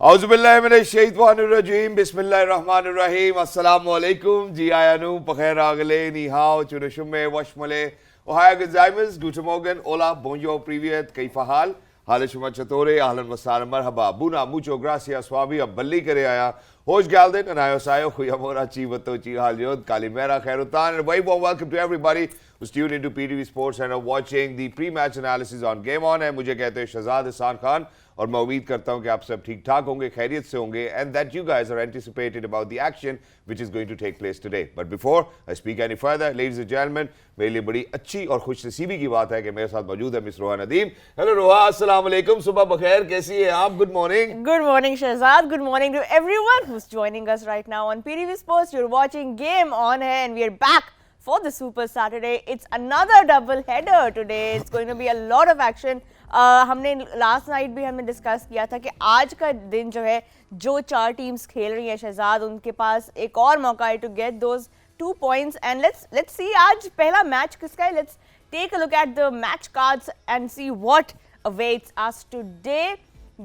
औज़ुबिल्लाहिमिनश्शैतानिर्रजीम बिस्मिल्लाहिर्रहमानिर्रहीम अस्सलामुअलैकुम जी आयानु पखैर आगले नीहाओ चुनशुमे वशमले Ohio गजाइमस गूटन Morgan ओला बोंजो प्रीवियत कैफा हाल शुमा चतोरे ahlan wa sahlan marhaba buna mucho gracias swabi balli करे आया hoş geldin anayo sayo khuyamora chivato chi halyod kalimera khairutan and very warm welcome to everybody who's tuned into PTV Sports and are watching the pre-match analysis on Game On है मुझे कहते हैं शहजाद हसन खान और मैं उम्मीद करता हूं कि आप सब ठीक ठाक होंगे खैरियत से होंगे and that you guys are anticipated about the action which is going to take place today. But before I speak any further, ladies and gentlemen, मेरे लिए बड़ी अच्छी और खुशनसीबी की बात है कि मेरे साथ मौजूद है मिस रोहा नदीम. हेलो रोहा, अस्सलाम वालेकुम, सुबह बखैर, कैसी है आप? Good morning. Good morning, Shahzad. Good morning to everyone who's joining us right now on PTV Sports. You're watching Game On है and we're back for the Super Saturday. It's another double header today. It's going to be a lot of action. हमने last night भी हमने discuss किया था कि आज का दिन जो है जो चार टीम्स खेल रही हैं शहजाद उनके पास एक और मौका है to get those 2 points and let's see आज पहला मैच किसका है. Let's take a look at the match cards and see what awaits us today.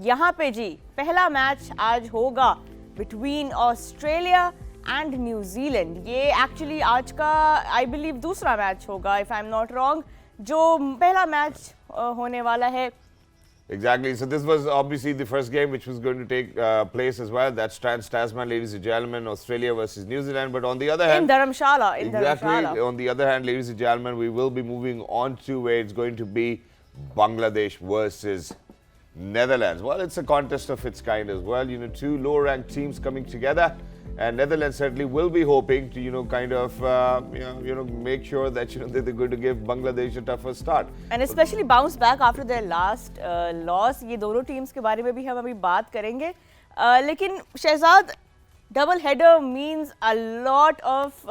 यहाँ पे जी पहला मैच आज होगा बिटवीन ऑस्ट्रेलिया एंड न्यूजीलैंड. ये एक्चुअली आज का आई बिलीव दूसरा मैच होगा if I am not wrong. जो पहला मैच होने वाला है. Exactly. So this was obviously the first game which was going to take place as well. That's Trans-Tasman, ladies and gentlemen, Australia versus New Zealand. But on the other hand, in Dharamshala. Dharamshala. On the other hand, ladies and gentlemen, we will be moving on to where it's going to be Bangladesh versus Netherlands. Well, it's a contest of its kind as well. You know, two low-ranked teams coming together. And Netherlands certainly will be hoping to, kind of, make sure that, they're going to give Bangladesh a tougher start. And especially bounce back after their last loss. ये दोनों teams के बारे में भी हम अभी बात करेंगे. लेकिन Shahzad, double header means a lot of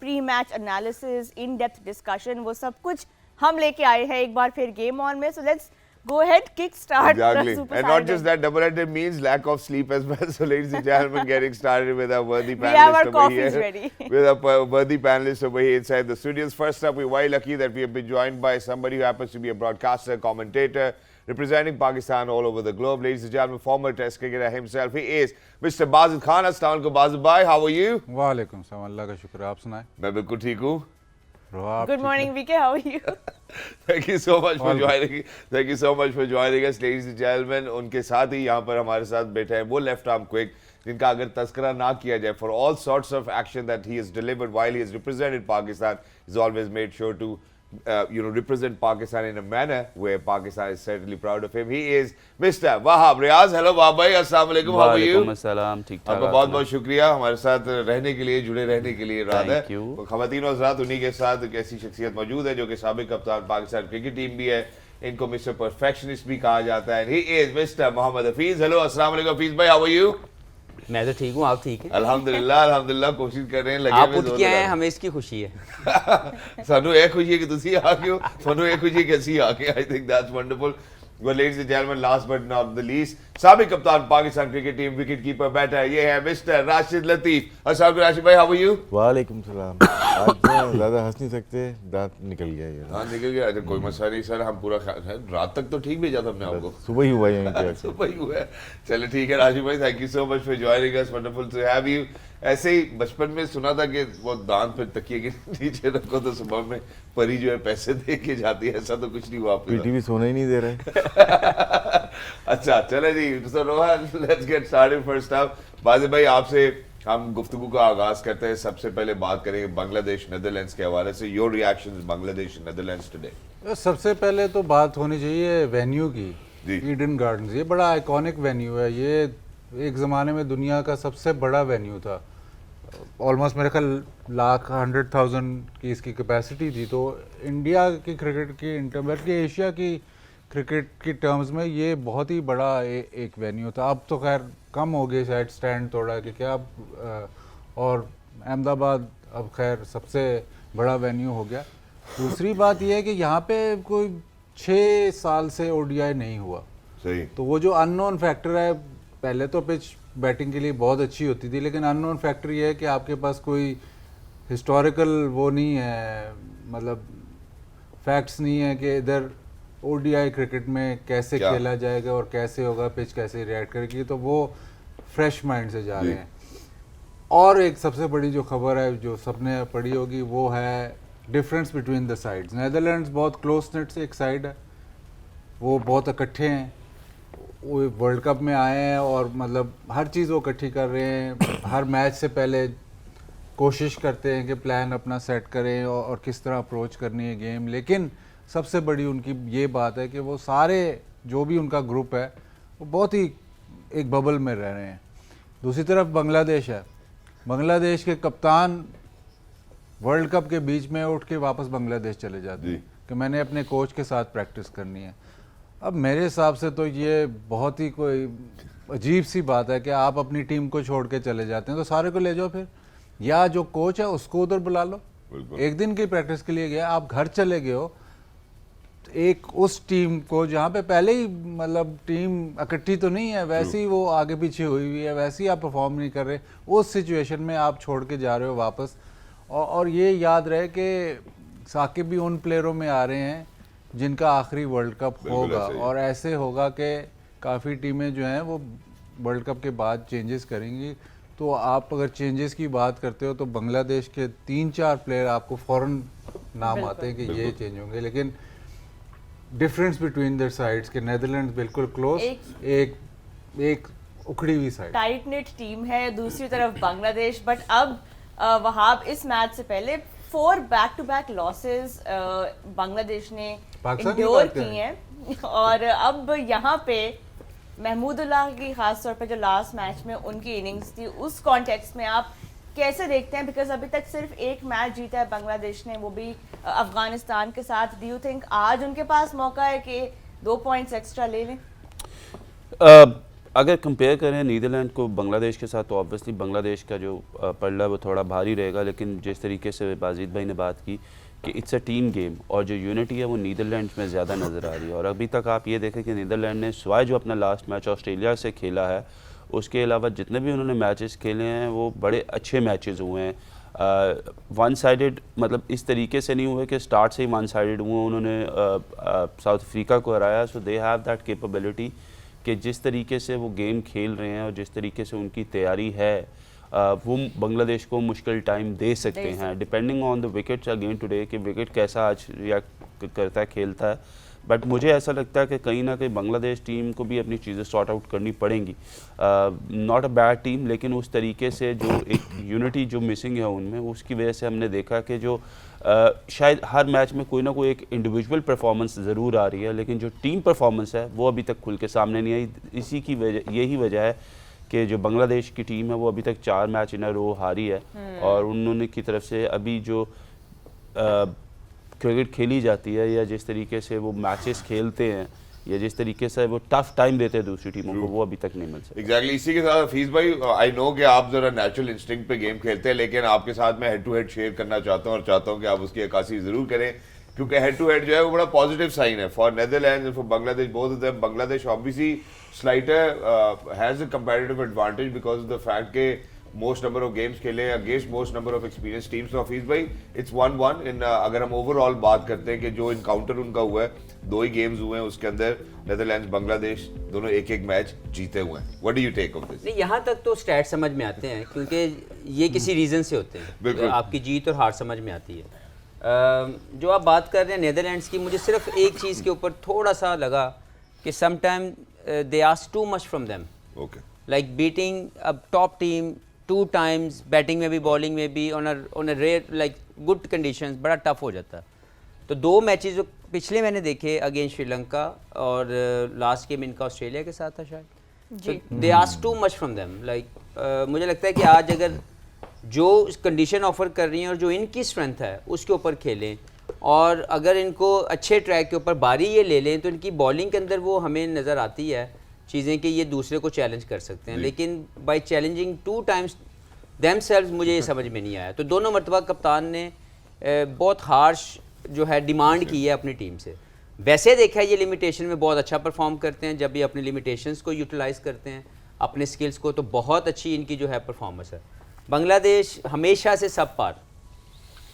pre-match analysis, in-depth discussion. वो सब कुछ हम लेके आए हैं एक बार फिर Game On में. So let's go ahead, kickstart. Exactly. And not just that, double-header means lack of sleep as well. So, ladies and gentlemen, getting started with our worthy panelists. We have our coffees ready. With our worthy panelists over here inside the studios. First up, we're very lucky that we have been joined by somebody who happens to be a broadcaster, commentator, representing Pakistan all over the globe. Ladies and gentlemen, former Test cricketer himself. He is Mr. Bazid Khan. Assalamu alaikum, Bazid bhai. How are you? Wa alaikum salam. Allah ka shukr. Aap sunaye? मैं बिल्कुल ठीक हूँ. Good morning, VK. How are you? Thank you so much for joining. Thank you so much for joining us, ladies and gentlemen. उनके साथ ही यहाँ पर हमारे साथ बैठे हैं वो लेफ्ट आर्म क्विक जिनका अगर तस्करा ना किया जाए for all sorts of action that he has delivered while he has represented Pakistan, he's always made sure to represent Pakistan in a manner where Pakistan is certainly proud of him. He is Mr. Wahab Riaz. Hello Wahab bhai, assalamu alaikum. How are you? वालेकुम अस्सलाम. ठीक ठाक. आपका बहुत बहुत शुक्रिया हमारे साथ रहने के लिए, जुड़े रहने के लिए. Thank you. ख़वातीन और हज़रात, उन्हीं के साथ एक ऐसी शख्सियत मौजूद है जो कि साबिक कप्तान पाकिस्तान क्रिकेट टीम भी है. इनको मिस्टर परफेक्शनिस्ट भी कहा जाता है. He is Mr. Mohammad Hafeez. Hello, अस्सलाम वालेकुम हफीज भाई. How are you? मैं तो ठीक हूँ, आप ठीक हैं? अल्हम्दुलिल्लाह कोशिश कर रहे हैं. लगे आप उठ के आए, हमें इसकी खुशी है. सानू एक खुशी है कि तुसी आ गए हो, सानू एक खुशी है कि ਅਸੀਂ ਆ ਗਏ. I think that's wonderful. Well, ladies and gentlemen, last but not the least, साबिक कप्तान Pakistan cricket team wicket keeper बैठा है. ये है मिस्टर राशिद लतीफ. अस्सलाम राशिद भाई, हाउ आर यू? वालेकुम सलाम. आज तो ज़्यादा हंस नहीं सकते, दांत निकल गया ये. दांत निकल गया. अच्छा कोई मसला नहीं सर, हम पूरा रात तक तो ठीक भेजा था हमने आपको. सुबह ही हुआ है यहीं पे. सुबह ही हुआ है. चलो ठीक है राशिद भाई, thank you so much for joining us. Wonderful to have you. ऐसे ही बचपन में सुना था कि वो दांत पे तकिए के नीचे रखो तो सुबह में परी जो है पैसे दे के जाती है. ऐसा तो कुछ नहीं हुआ. पीटीवी सोने ही नहीं दे रहे. अच्छा चले जी. So Rohan, let's get started first up. बाज़िद भाई, आपसे हम गुफ्तगू का आगाज करते हैं. सबसे पहले बात करेंगे बांग्लादेश नेदरलैंड्स के हवाले से. Your reactions Bangladesh Netherlands today. सबसे पहले तो बात होनी चाहिए वेन्यू की. जी. ईडन गार्डन्स ये बड़ा आइकॉनिक वेन्यू है. ये एक ज़माने में दुनिया का सबसे बड़ा वेन्यू था. ऑलमोस्ट मेरे ख्याल 100,000 की इसकी कैपेसिटी थी. तो इंडिया की क्रिकेट की बल्कि एशिया की क्रिकेट की टर्म्स में ये बहुत ही बड़ा एक वेन्यू था. अब तो खैर कम हो गए शायद स्टैंड थोड़ा कि क्या अब और अहमदाबाद अब खैर सबसे बड़ा वेन्यू हो गया. दूसरी बात यह है कि यहाँ पे कोई 6 साल से ओडीआई नहीं हुआ. सही. तो वो जो अननोन फैक्टर है, पहले तो पिच बैटिंग के लिए बहुत अच्छी होती थी लेकिन अननोन फैक्टर ये है कि आपके पास कोई हिस्टोरिकल वो नहीं है, मतलब फैक्ट्स नहीं है कि इधर ओडीआई क्रिकेट में कैसे क्या? खेला जाएगा और कैसे होगा, पिच कैसे रिएक्ट करेगी, तो वो फ्रेश माइंड से जा रहे हैं। और एक सबसे बड़ी जो खबर है जो सबने पढ़ी होगी वो है difference between the sides. Netherlands बहुत क्लोज नेट से एक साइड है, वो बहुत इकट्ठे हैं, वो वर्ल्ड कप में आए हैं और मतलब हर चीज़ वो इकट्ठी कर रहे हैं। हर मैच से पहले कोशिश करते हैं कि प्लान अपना सेट करें और किस तरह अप्रोच करनी है गेम। लेकिन सबसे बड़ी उनकी ये बात है कि वो सारे जो भी उनका ग्रुप है वो बहुत ही एक बबल में रह रहे हैं। दूसरी तरफ बांग्लादेश है, बांग्लादेश के कप्तान वर्ल्ड कप के बीच में उठ के वापस बांग्लादेश चले जाते हैं कि मैंने अपने कोच के साथ प्रैक्टिस करनी है। अब मेरे हिसाब से तो ये बहुत ही कोई अजीब सी बात है कि आप अपनी टीम को छोड़ के चले जाते हैं, तो सारे को ले जाओ फिर, या जो कोच है उसको उधर बुला लो। एक दिन की प्रैक्टिस के लिए गया, आप घर चले गए हो, एक उस टीम को जहाँ पे पहले ही मतलब टीम इकट्ठी तो नहीं है, वैसे ही वो आगे पीछे हुई हुई है, वैसे ही आप परफॉर्म नहीं कर रहे, उस सिचुएशन में आप छोड़ के जा रहे हो वापस। और ये याद रहे कि साकिब भी उन प्लेयरों में आ रहे हैं जिनका आखिरी वर्ल्ड कप होगा, और ऐसे होगा कि काफ़ी टीमें जो हैं वो वर्ल्ड कप के बाद चेंजेस करेंगी। तो आप अगर चेंजेस की बात करते हो तो बांग्लादेश के 3-4 प्लेयर आपको फ़ौरन नाम आते हैं कि ये चेंज होंगे। लेकिन डिफरेंस बिटवीन देयर साइड्स के नेदरलैंड्स बिल्कुल क्लोज, एक उखड़ी हुई साइड, टाइट निट टीम है, दूसरी तरफ बांग्लादेश। बट अब वहाब इस मैच से पहले 4 बैक-टू-बैक लॉसेस बांग्लादेश ने इंड्योर की हैं और अब यहाँ पे महमूदुल्लाह की खास तौर पे जो लास्ट मैच में उनकी इनिंग्स थी उस कॉन्टेक्स्ट में आप कैसे देखते हैं? बिकॉज अभी तक सिर्फ एक मैच जीता है बांग्लादेश ने, वो भी अफगानिस्तान के साथ। डू यू थिंक आज उनके पास मौका है कि 2 पॉइंट्स एक्स्ट्रा ले लें? अगर कंपेयर करें नीदरलैंड को बांग्लादेश के साथ तो ऑब्वियसली बांग्लादेश का जो पल्ला वो थोड़ा भारी रहेगा। लेकिन जिस तरीके से बाजिद भाई ने बात की कि इट्स अ टीम गेम और जो यूनिटी है वो नीदरलैंड में ज़्यादा नज़र आ रही है। और अभी तक आप ये देखें कि नीदरलैंड ने सिवाय जो अपना लास्ट मैच ऑस्ट्रेलिया से खेला है उसके अलावा जितने भी उन्होंने मैचेस खेले हैं वो बड़े अच्छे मैचेस हुए हैं। वन साइडेड मतलब इस तरीके से नहीं हुए कि स्टार्ट से ही वन साइडेड हुए। उन्होंने साउथ अफ्रीका को हराया। सो दे हैव दैट कैपेबिलिटी कि जिस तरीके से वो गेम खेल रहे हैं और जिस तरीके से उनकी तैयारी है वो बांग्लादेश को मुश्किल टाइम दे सकते हैं depending on the wickets again today कि विकेट कैसा आज रिएक्ट करता है, खेलता है। बट मुझे ऐसा लगता है कि कहीं ना कहीं बांग्लादेश टीम को भी अपनी चीज़ें सॉर्ट आउट करनी पड़ेंगी। नॉट अ बैड टीम, लेकिन उस तरीके से जो एक यूनिटी जो मिसिंग है उनमें, उसकी वजह से हमने देखा कि जो शायद हर मैच में कोई ना कोई एक इंडिविजुअल परफॉर्मेंस ज़रूर आ रही है लेकिन जो टीम परफॉर्मेंस है वो अभी तक खुल के सामने नहीं आई। इसी की वजह यही वजह है कि जो बांग्लादेश की टीम है वो अभी तक 4 मैच इन अ रो हारी है और उन्होंने की तरफ से अभी जो क्रिकेट खेली जाती है या जिस तरीके से वो मैचेस खेलते हैं या जिस तरीके से वो टफ टाइम देते हैं दूसरी टीमों को, वो अभी तक नहीं मिल सकता। एग्जैक्टली इसी के साथ हफीज भाई, आई नो कि आप जरा नेचुरल इंस्टिंक्ट पे गेम खेलते हैं लेकिन आपके साथ मैं हेड टू हेड शेयर करना चाहता हूं और चाहता हूं कि आप उसकी अक्कासी जरूर करें क्योंकि हेड टू हेड जो है वो बड़ा पॉजिटिव साइन है for Netherlands and for Bangladesh, both of them. Bangladesh obviously slightly has a comparative advantage because of the fact के मोस्ट नंबर ऑफ गेम्स खेले against most number of experience teams. तो हफीज भाई it's 1-1 इन अगर हम ओवरऑल बात करते हैं कि जो इनकाउंटर उनका हुआ है 2 ही गेम्स हुए हैं उसके अंदर नेदरलैंड्स बांग्लादेश दोनों एक मैच जीते हुए हैं। What do you take of this? नहीं, यहाँ तक तो स्टैट समझ में आते हैं क्योंकि ये किसी रीज़न से होते हैं, आपकी जीत और हार समझ में आती है। जो आप बात कर रहे हैं नेदरलैंड्स की, मुझे सिर्फ एक चीज़ के ऊपर थोड़ा सा लगा कि sometime they ask too much from them, like beating a top team 2 times, batting में भी बॉलिंग में भी on a rare like good conditions बड़ा टफ हो जाता है। तो 2 मैचेस जो पिछले मैंने देखे अगेंस्ट श्रीलंका और लास्ट गेम इनका ऑस्ट्रेलिया के साथ था शायद, दे ask too much from them. Like मुझे लगता है कि आज अगर जो कंडीशन ऑफर कर रही हैं और जो इनकी स्ट्रेंथ है उसके ऊपर खेलें और अगर इनको अच्छे ट्रैक के ऊपर बारी ये ले लें तो इनकी बॉलिंग के अंदर वो हमें नज़र आती है चीज़ें कि ये दूसरे को चैलेंज कर सकते हैं। लेकिन बाय चैलेंजिंग 2 times देमसेल्व्स मुझे ये समझ में नहीं आया। तो दोनों मरतबा कप्तान ने बहुत हार्श जो है डिमांड की है अपनी टीम से। वैसे देखा है ये लिमिटेशन में बहुत अच्छा परफॉर्म करते हैं, जब ये अपनी लिमिटेशंस को यूटिलाइज़ करते हैं अपने स्किल्स को, तो बहुत अच्छी इनकी जो है परफॉर्मेंस है। बांग्लादेश हमेशा से सब पार,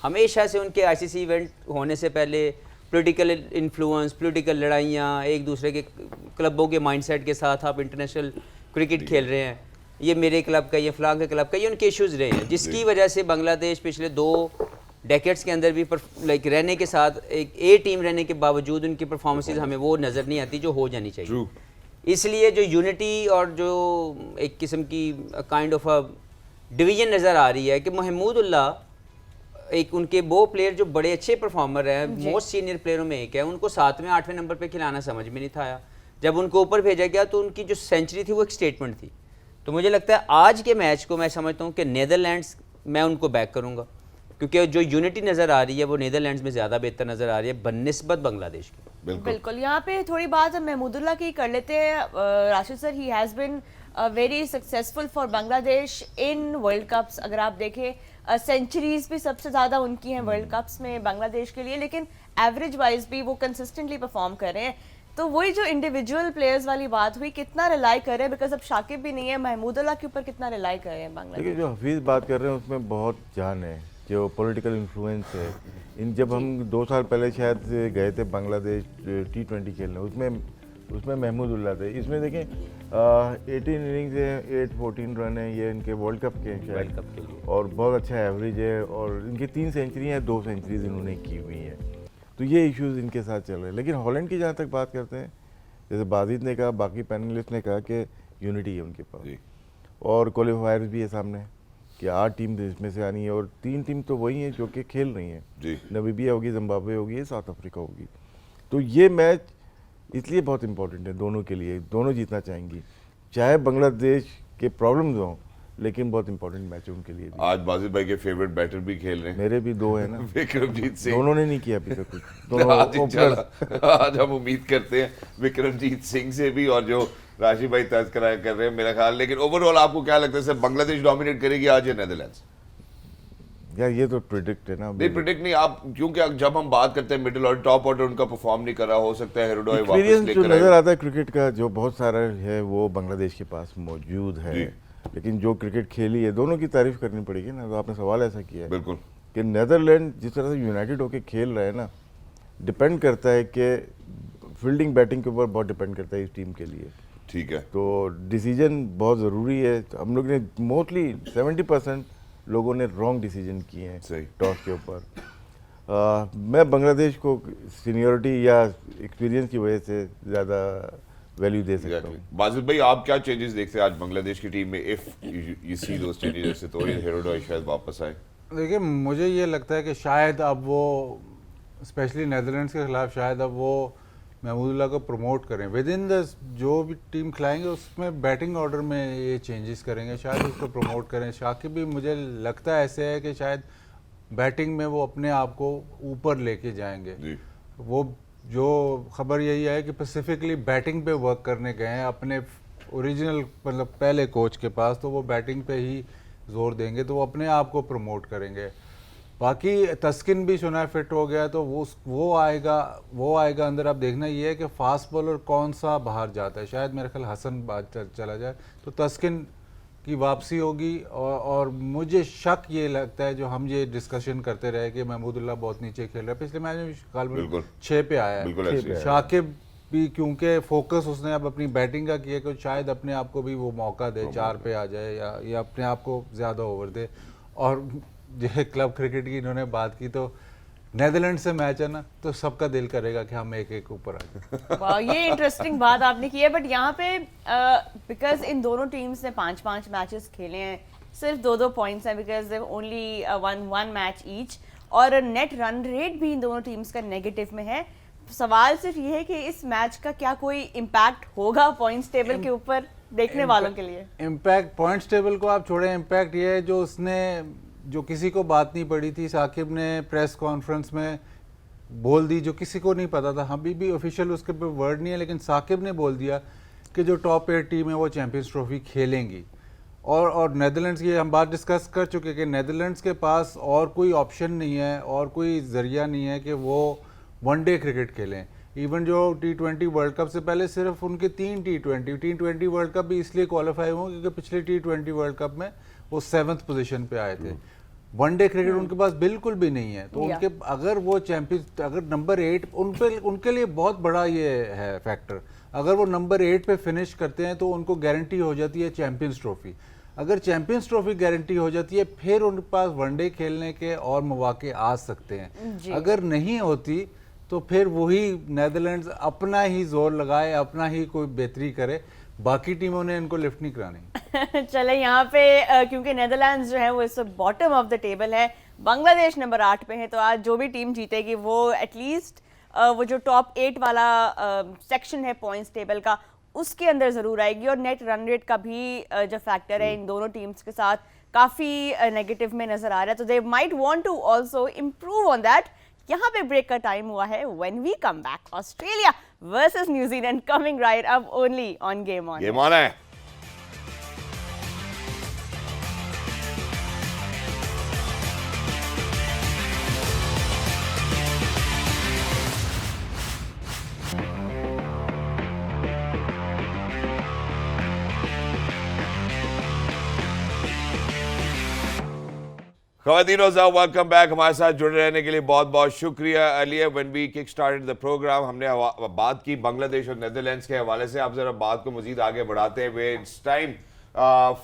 हमेशा से उनके आईसीसी इवेंट होने से पहले पॉलिटिकल इन्फ्लुएंस, पॉलिटिकल लड़ाइयाँ, एक दूसरे के क्लबों के माइंडसेट के साथ आप इंटरनेशनल क्रिकेट खेल रहे हैं, ये मेरे क्लब का, ये फलां के क्लब का, ये उनके इश्यूज़ रहे हैं, जिसकी वजह से बांग्लादेश पिछले 2 डेकेड्स के अंदर भी लाइक रहने के साथ एक ए टीम रहने के बावजूद उनकी परफॉर्मेंसेज हमें वो नज़र नहीं आती जो हो जानी चाहिए। इसलिए जो यूनिटी और जो एक किस्म की काइंड ऑफ अ डिवीजन नज़र आ रही है कि महमूदुल्लाह एक उनके वो प्लेयर जो बड़े अच्छे परफॉर्मर हैं, मोस्ट सीनियर प्लेयरों में एक है, उनको 7वें 8वें नंबर पे खिलाना समझ में नहीं था आया। जब उनको ऊपर भेजा गया तो उनकी जो सेंचुरी थी वो एक स्टेटमेंट थी। तो मुझे लगता है आज के मैच को मैं समझता हूँ कि नीदरलैंड्स, मैं उनको बैक करूँगा क्योंकि जो यूनिटी नज़र आ रही है वो नीदरलैंड्स में ज़्यादा बेहतर नज़र आ रही है बनिस्बत बांग्लादेश की। बिल्कुल। यहाँ पे थोड़ी बात हम महमूदुल्लाह की कर लेते हैं। Rashid sir, he has been very successful for Bangladesh in world cups. अगर आप देखें सेंचुरीज भी सबसे ज़्यादा उनकी हैं वर्ल्ड कप्स में बांग्लादेश के लिए, लेकिन एवरेज वाइज भी वो कंसिस्टेंटली परफॉर्म कर रहे हैं। तो वही जो इंडिविजुअल प्लेयर्स वाली बात हुई, कितना रिलाई कर रहे हैं, बिकॉज अब शाकिब भी नहीं है, महमूदुल्लाह के ऊपर कितना रिलाई कर रहे हैं बांग्लादेश? देखिए, जो हफीज़ बात कर रहे हैं उसमें बहुत जान है, जो पॉलिटिकल इन्फ्लुएंस है। जब हम 2 साल पहले शायद गए थे बांग्लादेश T20 खेलने, उसमें महमूदुल्लाह थे। इसमें देखें 18 इनिंग्स है, 814 रन है, ये इनके वर्ल्ड कप के हैं, वर्ल्ड कप के लिए, और बहुत अच्छा एवरेज है, और इनके 3 सेंचुरी हैं, 2 सेंचुरीज इन्होंने की हुई हैं। तो ये इश्यूज इनके साथ चल रहे हैं। लेकिन हॉलैंड की जहाँ तक बात करते हैं, जैसे बाजिद ने कहा, बाकी पैनलिस्ट ने कहा कि यूनिटी है उनके पास, और क्वालिफायर्स भी है सामने कि 8 टीम इसमें से आनी है, और 3 टीम तो वही हैं जो कि खेल रही हैं। नामीबिया होगी, जिम्बाब्वे होगी, साउथ अफ्रीका होगी। तो ये मैच इसलिए बहुत इंपॉर्टेंट है दोनों के लिए, दोनों जीतना चाहेंगी, चाहे बांग्लादेश के प्रॉब्लम्स हों, लेकिन बहुत इंपॉर्टेंट मैच है उनके लिए। आज बाजिद भाई के फेवरेट बैटर भी खेल रहे हैं, मेरे भी 2 हैं ना, विक्रमजीत सिंह। दोनों ने नहीं किया अभी तक कुछ। आज हम उम्मीद करते हैं विक्रमजीत सिंह से भी, और जो राशिद भाई तज़किरा कर रहे हैं मेरा ख्याल। लेकिन ओवरऑल आपको क्या लगता है सर, बांग्लादेश डोमिनेट करेगी आज या नेदरलैंड्स? यार ये तो प्रिडिक्ट है ना। नहीं प्रिडिक्ट नहीं आप, क्योंकि जब हम बात करते हैं मिडिल और टॉप ऑर्डर उनका परफॉर्म नहीं कर रहा, हो सकता है हेरोडोय वापस एक्सपीरियंस जो लेकर नजर आए। आता है क्रिकेट का, जो बहुत सारा है वो बांग्लादेश के पास मौजूद है। लेकिन जो क्रिकेट खेली है, दोनों की तारीफ करनी पड़ेगी ना। तो आपने सवाल ऐसा किया है बिल्कुल कि नेदरलैंड जिस तरह से यूनाइटेड होकर खेल रहा है ना, डिपेंड करता है कि फील्डिंग बैटिंग के ऊपर बहुत डिपेंड करता है इस टीम के लिए। ठीक है, तो डिसीजन बहुत ज़रूरी है। हम लोग ने मोस्टली 70% लोगों ने रॉन्ग डिसीजन किए हैं सही टॉस के ऊपर। मैं बांग्लादेश को सीनियरिटी या एक्सपीरियंस की वजह से ज़्यादा वैल्यू दे सकता हूँ। बाजिद भाई आप क्या चेंजेस देखते हैं आज बांग्लादेश की टीम में, if you see those changes? तो हेरोडोय शायद वापस आए। देखिए, मुझे ये लगता है कि शायद अब वो स्पेशली नेदरलैंड्स के खिलाफ शायद अब वो महमूदुल्लाह को प्रमोट करें। विद इन द जो भी टीम खिलाएंगे उसमें बैटिंग ऑर्डर में ये चेंजेस करेंगे, शायद उसको प्रमोट करें। शाकिब भी मुझे लगता है ऐसे है कि शायद बैटिंग में वो अपने आप को ऊपर लेके जाएंगे। वो जो खबर यही है कि स्पेसिफिकली बैटिंग पे वर्क करने गए हैं अपने ओरिजिनल मतलब पहले कोच के पास, तो वो बैटिंग पे ही जोर देंगे, तो वो अपने आप को प्रमोट करेंगे। बाकी तस्किन भी सुना है फिट हो गया, तो वो आएगा अंदर। अब देखना ये है कि फास्ट बॉलर कौन सा बाहर जाता है। शायद मेरे ख्याल हसन बात चला जाए तो तस्किन की वापसी होगी। और मुझे शक ये लगता है, जो हम ये डिस्कशन करते रहे कि महमूदुल्लाह बहुत नीचे खेल रहा है, पिछले मैच में 6 पे आया है। शाकिब भी क्योंकि फोकस उसने अब अपनी बैटिंग का किया कि शायद अपने आप को भी वो मौका दे, 4 पे आ जाए या अपने आप को ज़्यादा ओवर दे। और जो क्लब क्रिकेट की इन्होंने बात की, तो नेदरलैंड से मैच है ना, तो सबका दिल करेगा कि हम एक ऊपर आ जाए। वाह, ये इंटरेस्टिंग बात आपने की है। बट यहाँ पे बिकॉज इन दोनों टीम्स ने 5-5 मैचेस खेले हैं, सिर्फ 2-2 पॉइंट्स हैं, because they only one match each, और नेट रन रेट भी इन दोनों टीम्स का नेगेटिव में है। सवाल सिर्फ ये है कि इस मैच का क्या कोई इम्पैक्ट होगा पॉइंट्स टेबल के ऊपर देखने वालों के लिए? इम्पैक्ट पॉइंट्स टेबल को आप छोड़ें, इम्पैक्ट ये है जो उसने, जो किसी को बात नहीं पड़ी थी, साकिब ने प्रेस कॉन्फ्रेंस में बोल दी, जो किसी को नहीं पता था। अभी भी ऑफिशियल उसके पे वर्ड नहीं है, लेकिन साकिब ने बोल दिया कि जो टॉप 8 टीम है वो चैंपियंस ट्रॉफी खेलेंगी। और नेदरलैंड्स की हम बात डिस्कस कर चुके कि नेदरलैंड्स के पास और कोई ऑप्शन नहीं है और कोई ज़रिया नहीं है कि वो वनडे क्रिकेट खेलें। इवन जो T20 वर्ल्ड कप से पहले सिर्फ उनके 3 T20 वर्ल्ड कप भी इसलिए क्वालिफाई हुए क्योंकि पिछले T20 वर्ल्ड कप में वो 7th पोजीशन पे आए थे। वनडे क्रिकेट उनके पास बिल्कुल भी नहीं है। तो Yeah. उनके अगर वो चैंपियन अगर नंबर 8 उनके लिए बहुत बड़ा ये है फैक्टर। अगर वो नंबर 8 पे फिनिश करते हैं तो उनको गारंटी हो जाती है चैंपियंस ट्रॉफी। अगर चैंपियंस ट्रॉफी गारंटी हो जाती है फिर उनके पास वनडे खेलने के और मौके आ सकते हैं। जी। अगर नहीं होती तो फिर वही नेदरलैंड्स अपना ही जोर लगाए, अपना ही कोई बेहतरी करे, बाकी टीमों ने इनको लिफ्ट नहीं करानी। चले यहाँ पे क्योंकि नेदरलैंड्स जो है वो इस बॉटम ऑफ द टेबल है, बांग्लादेश नंबर 8 पे है, तो आज जो भी टीम जीतेगी वो एटलीस्ट वो जो टॉप 8 वाला सेक्शन है पॉइंट्स टेबल का उसके अंदर ज़रूर आएगी। और नेट रन रेट का भी जो फैक्टर है इन दोनों टीम्स के साथ काफ़ी नेगेटिव में नज़र आ रहा है, तो they might want to also improve on that. यहाँ पे ब्रेक का टाइम हुआ है। When we come back, Australia versus New Zealand coming right up only on game on. ये माना है। ख़वातीन और साहब, वेलकम बैक। हमारे साथ जुड़े रहने के लिए बहुत बहुत शुक्रिया। Earlier when we kick started the programme हमने बात की बांग्लादेश और नेदरलैंड्स के हवाले से। आप जरा बात को मजीद आगे बढ़ाते हैं। It's time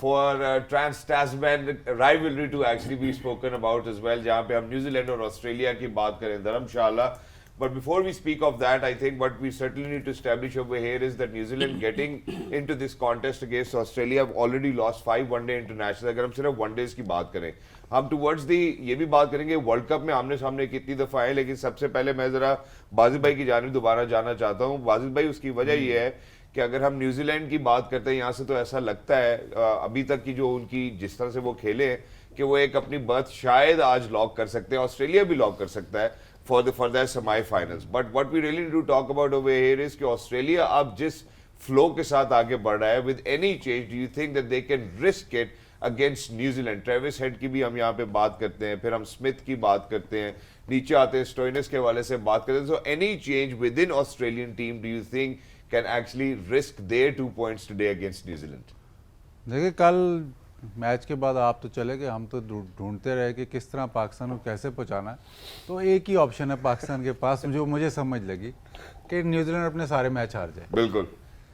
for trans Tasman rivalry to actually be spoken about as well, जहाँ पे हम न्यूजीलैंड और ऑस्ट्रेलिया की बात करें धर्मशाला। But before we speak of that, I think what we certainly need to establish over here is that New Zealand getting into this contest against Australia have already lost 5 one-day internationals. अगर हम सिर्फ one-days की बात करें, हम towards the ये भी बात करेंगे वर्ल्ड कप में आमने सामने कितनी दफ़ा है, लेकिन सबसे पहले मैं ज़रा बाजिद भाई की जानिब दोबारा जाना चाहता हूँ। बाजिद भाई, उसकी वजह ये है कि अगर हम न्यूजीलैंड की बात करते हैं यहाँ से, तो ऐसा लगता है अभी तक की जो उनकी जिस तरह से वो खेले कि वो एक अपनी बर्थ शायद आज लॉक कर सकते हैं, ऑस्ट्रेलिया भी लॉक कर सकता है for their semi-finals. But what we really need to talk about over here is कि ऑस्ट्रेलिया अब जिस फ्लो के साथ आगे बढ़ रहा है, with any change, do you think that they can risk it against New Zealand? Travis head की भी हम यहाँ पे बात करते हैं, फिर हम स्मिथ की बात करते हैं, नीचे आते हैं स्टोइनिस के हवाले से बात करते हैं। So any change within Australian team do you think can actually risk their 2 points today against New Zealand? देखिए, कल मैच के बाद आप तो चले गए, हम तो ढूंढते रहे कि किस तरह पाकिस्तान को कैसे पहुंचाना है। तो एक ही ऑप्शन है पाकिस्तान के पास जो मुझे समझ लगी कि न्यूजीलैंड अपने सारे मैच हार जाए। बिल्कुल।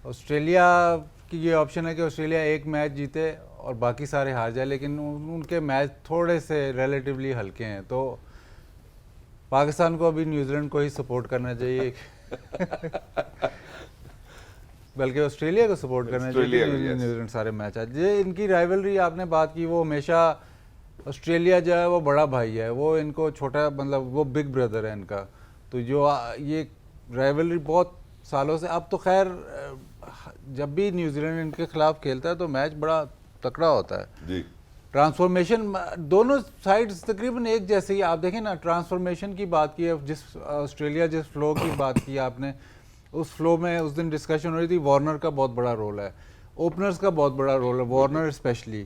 ऑस्ट्रेलिया की ये ऑप्शन है कि ऑस्ट्रेलिया एक मैच जीते और बाकी सारे हार जाए, लेकिन उनके मैच थोड़े से रिलेटिवली हल्के हैं। तो पाकिस्तान को अभी न्यूजीलैंड को ही सपोर्ट करना चाहिए बल्कि ऑस्ट्रेलिया को सपोर्ट करना चाहिए। न्यूजीलैंड सारे मैच आज ये इनकी राइवलरी आपने बात की, वो हमेशा ऑस्ट्रेलिया जो है वो बड़ा भाई है, वो इनको छोटा मतलब वो बिग ब्रदर है इनका। तो जो ये राइवलरी बहुत सालों से, अब तो खैर जब भी न्यूजीलैंड इनके खिलाफ खेलता है तो मैच बड़ा तकड़ा होता है जी। ट्रांसफॉर्मेशन दोनों साइड्स तकरीबन एक जैसे ही। आप देखें ना, ट्रांसफॉर्मेशन की बात की है, जिस ऑस्ट्रेलिया जिस फ्लो की बात की आपने, उस फ्लो में उस दिन डिस्कशन हो रही थी, वार्नर का बहुत बड़ा रोल है, ओपनर्स का बहुत बड़ा रोल है, वार्नर स्पेशली।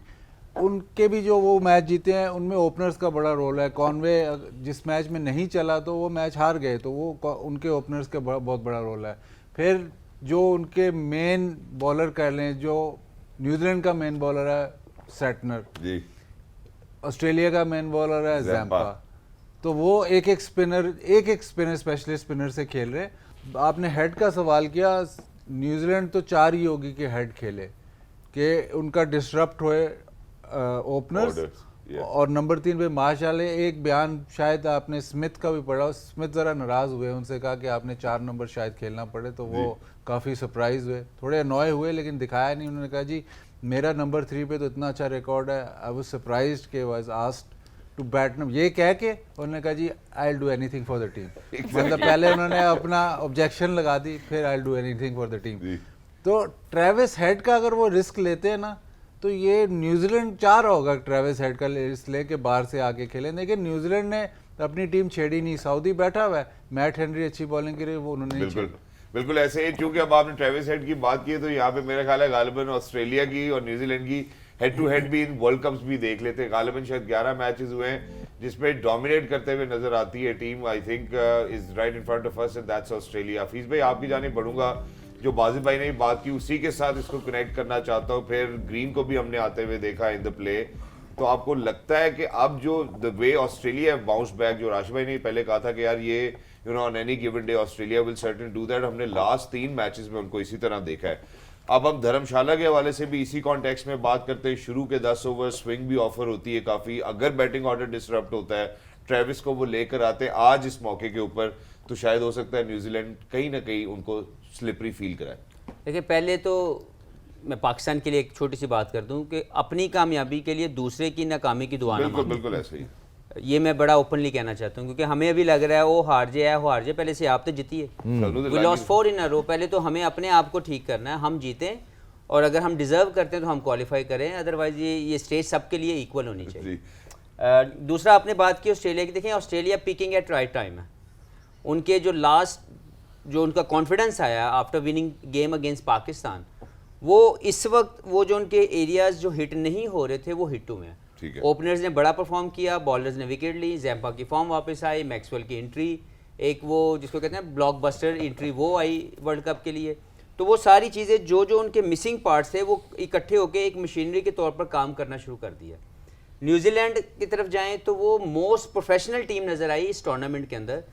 उनके भी जो वो मैच जीते हैं उनमें ओपनर्स का बड़ा रोल है। कॉनवे जिस मैच में नहीं चला तो वो मैच हार गए, तो वो उनके ओपनर्स का बहुत बड़ा रोल है। फिर जो उनके मेन बॉलर कह लें, जो न्यूजीलैंड का मेन बॉलर है सेटनर जी, ऑस्ट्रेलिया का मेन बॉलर है जैम्पा, तो वो एक एक स्पिनर स्पेशलिस्ट स्पिनर से खेल रहे। आपने हेड का सवाल किया, न्यूजीलैंड तो 4 ही होगी कि हेड खेले कि उनका डिसरप्ट हुए ओपनर्स और नंबर 3 पे माशाल्लाह। एक बयान शायद आपने स्मिथ का भी पढ़ा, स्मिथ ज़रा नाराज़ हुए, उनसे कहा कि आपने 4 नंबर शायद खेलना पड़े, तो वो काफ़ी सरप्राइज हुए, थोड़े अनॉय हुए, लेकिन दिखाया नहीं। उन्होंने कहा जी मेरा नंबर 3 पे तो इतना अच्छा रिकॉर्ड है, आई वाज सरप्राइज्ड के वाज आस्क्ड टू बैट। ये कह के उन्होंने कहा जी I will do anything for the team. मतलब पहले उन्होंने अपना ऑब्जेक्शन लगा दी, फिर I will do anything for the team. तो ट्रेविस हेड का अगर वो रिस्क लेते हैं ना, तो ये न्यूजीलैंड 4 होगा ट्रेविस हेड का रिस्क लेके बाहर से आके खेले, लेकिन न्यूजीलैंड ने अपनी टीम छेड़ी नहीं। सऊदी बैठा हुआ है, मैट हेनरी अच्छी बॉलिंग की रही, वो उन्होंने बिल्कुल ऐसे ही। चूंकि अब आपने ट्रेविस हेड की बात की है, तो यहाँ पे मेरा ख्याल है गालिबन ऑस्ट्रेलिया की और न्यूजीलैंड की हेड टू हेड भी इन वर्ल्ड कप्स भी देख लेते हैं। गालिबन शायद 11 मैचेस हुए हैं जिसमें डोमिनेट करते हुए नजर आती है team. I think is right in front of us and that's Australia. Hafeez भाई, आपकी जाने बढ़ूंगा, जो बाजिद भाई ने बात की उसी के साथ इसको कनेक्ट करना चाहता हूँ। फिर ग्रीन को भी हमने आते हुए देखा इन द प्ले। तो आपको लगता है कि अब जो the way Australia bounce back, जो राशिद भाई ने पहले कहा था कि यार ये you know on any given day Australia will certain do that, हमने लास्ट 3 मैचेस में उनको इसी तरह देखा है। अब हम धर्मशाला के हवाले से भी इसी कॉन्टेक्स्ट में बात करते हैं। शुरू के 10 ओवर स्विंग भी ऑफर होती है काफ़ी, अगर बैटिंग ऑर्डर डिसरप्ट होता है, ट्रेविस को वो लेकर आते हैं आज इस मौके के ऊपर, तो शायद हो सकता है न्यूजीलैंड कहीं ना कहीं उनको स्लिपरी फील कराए। देखिए, पहले तो मैं पाकिस्तान के लिए एक छोटी सी बात कर दूं कि अपनी कामयाबी के लिए दूसरे की नाकामी की दुआ ना बिल्कुल मांगें। बिल्कुल ऐसे ही। ये मैं बड़ा ओपनली कहना चाहता हूँ, क्योंकि हमें अभी लग रहा है वो हार जाए, पहले से आप तो जीतिए, वी लॉस्ट 4 इन अ रो। पहले तो हमें अपने आप को ठीक करना है, हम जीतें, और अगर हम डिजर्व करते हैं तो हम क्वालिफाई करें, अदरवाइज ये स्टेज सबके लिए इक्वल होनी चाहिए। दूसरा, आपने बात की ऑस्ट्रेलिया की, देखें Australia peaking at right time है। उनके जो उनका कॉन्फिडेंस आया after winning game against Pakistan, वो इस वक्त वो जो उनके एरियाज जो हिट नहीं हो रहे थे वो हिट हुए हैं। ओपनर्स ने बड़ा परफॉर्म किया, बॉलर्स ने विकेट ली, जैम्पा की फॉर्म वापस आई, मैक्सवेल की एंट्री, एक वो जिसको कहते हैं ब्लॉकबस्टर एंट्री वो आई वर्ल्ड कप के लिए। तो वो सारी चीज़ें जो उनके मिसिंग पार्ट्स थे वो इकट्ठे होकर एक मशीनरी के तौर पर काम करना शुरू कर दिया। न्यूजीलैंड की तरफ जाएं तो वो मोस्ट प्रोफेशनल टीम नज़र आई इस टूर्नामेंट के अंदर,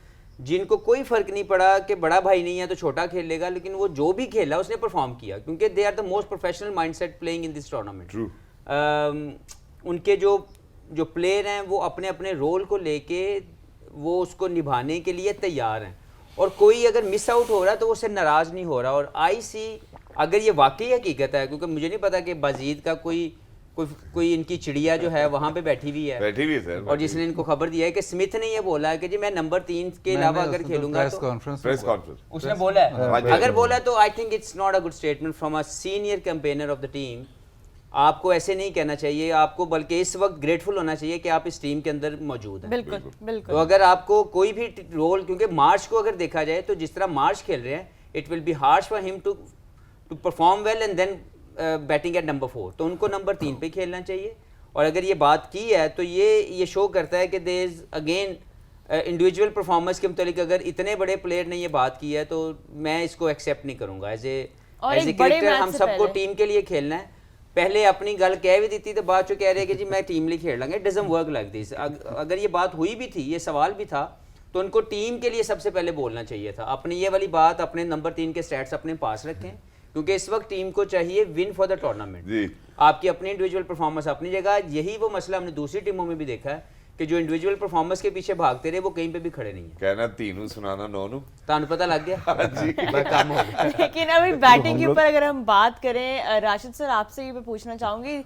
जिनको कोई फ़र्क नहीं पड़ा कि बड़ा भाई नहीं है तो छोटा खेल लेगा, लेकिन वो जो भी खेला उसने परफॉर्म किया, क्योंकि they are the most professional mindset playing in this tournament. उनके जो प्लेयर हैं वो अपने अपने रोल को लेके वो उसको निभाने के लिए तैयार हैं, और कोई अगर मिस आउट हो रहा है तो वो उससे नाराज़ नहीं हो रहा। और अगर ये वाकई हकीकत है, क्योंकि मुझे नहीं पता कि बाजीद का कोई इनकी चिड़िया जो है वहाँ पे बैठी हुई है सर, और जिसने इनको खबर दिया है कि स्मिथ ने ये बोला है कि जी मैं नंबर 3 के अलावा अगर खेलूंगा तो प्रेस कॉन्फ्रेंस उसने बोला है, अगर बोला तो I think it's not a good statement from a senior campaigner of the team. आपको ऐसे नहीं कहना चाहिए, आपको बल्कि इस वक्त ग्रेटफुल होना चाहिए कि आप इस टीम के अंदर मौजूद हैं। बिल्कुल बिल्कुल। तो अगर आपको कोई भी रोल, क्योंकि मार्च को अगर देखा जाए तो जिस तरह मार्च खेल रहे हैं, it will be harsh for him to perform well and then batting at number 4, तो उनको नंबर 3 पे खेलना चाहिए। और अगर ये बात की है तो ये शो करता है कि there is again individual performance के मुतालिक अगर इतने बड़े प्लेयर ने ये बात की है तो मैं इसको एक्सेप्ट नहीं करूंगा। एज ए क्रिकेटर हम सबको टीम के लिए खेलना है। पहले अपनी गल कह भी दी थी तो बाद चो कह रहे कि जी मैं टीम लिए खेल लांगे, it doesn't work like this. अगर ये बात हुई भी थी, ये सवाल भी था, तो उनको टीम के लिए सबसे पहले बोलना चाहिए था। अपनी ये वाली बात, अपने नंबर 3 के स्टैट्स अपने पास रखें, क्योंकि इस वक्त टीम को चाहिए विन फॉर द टूर्नामेंट। आपकी अपनी इंडिविजुअल परफॉर्मेंस अपनी जगह, यही वो मसला हमने दूसरी टीमों में भी देखा है कि जो इंडिविजुअल परफॉर्मेंस के पीछे भागते रहे वो कहीं पे भी खड़े नहीं है। कहना 3 सुनाना 9 तानु पता लग गया जी काम हो गया। लेकिन अभी बैटिंग के ऊपर अगर हम बात करें, राशिद सर आपसे ये मैं पूछना चाहूंगी,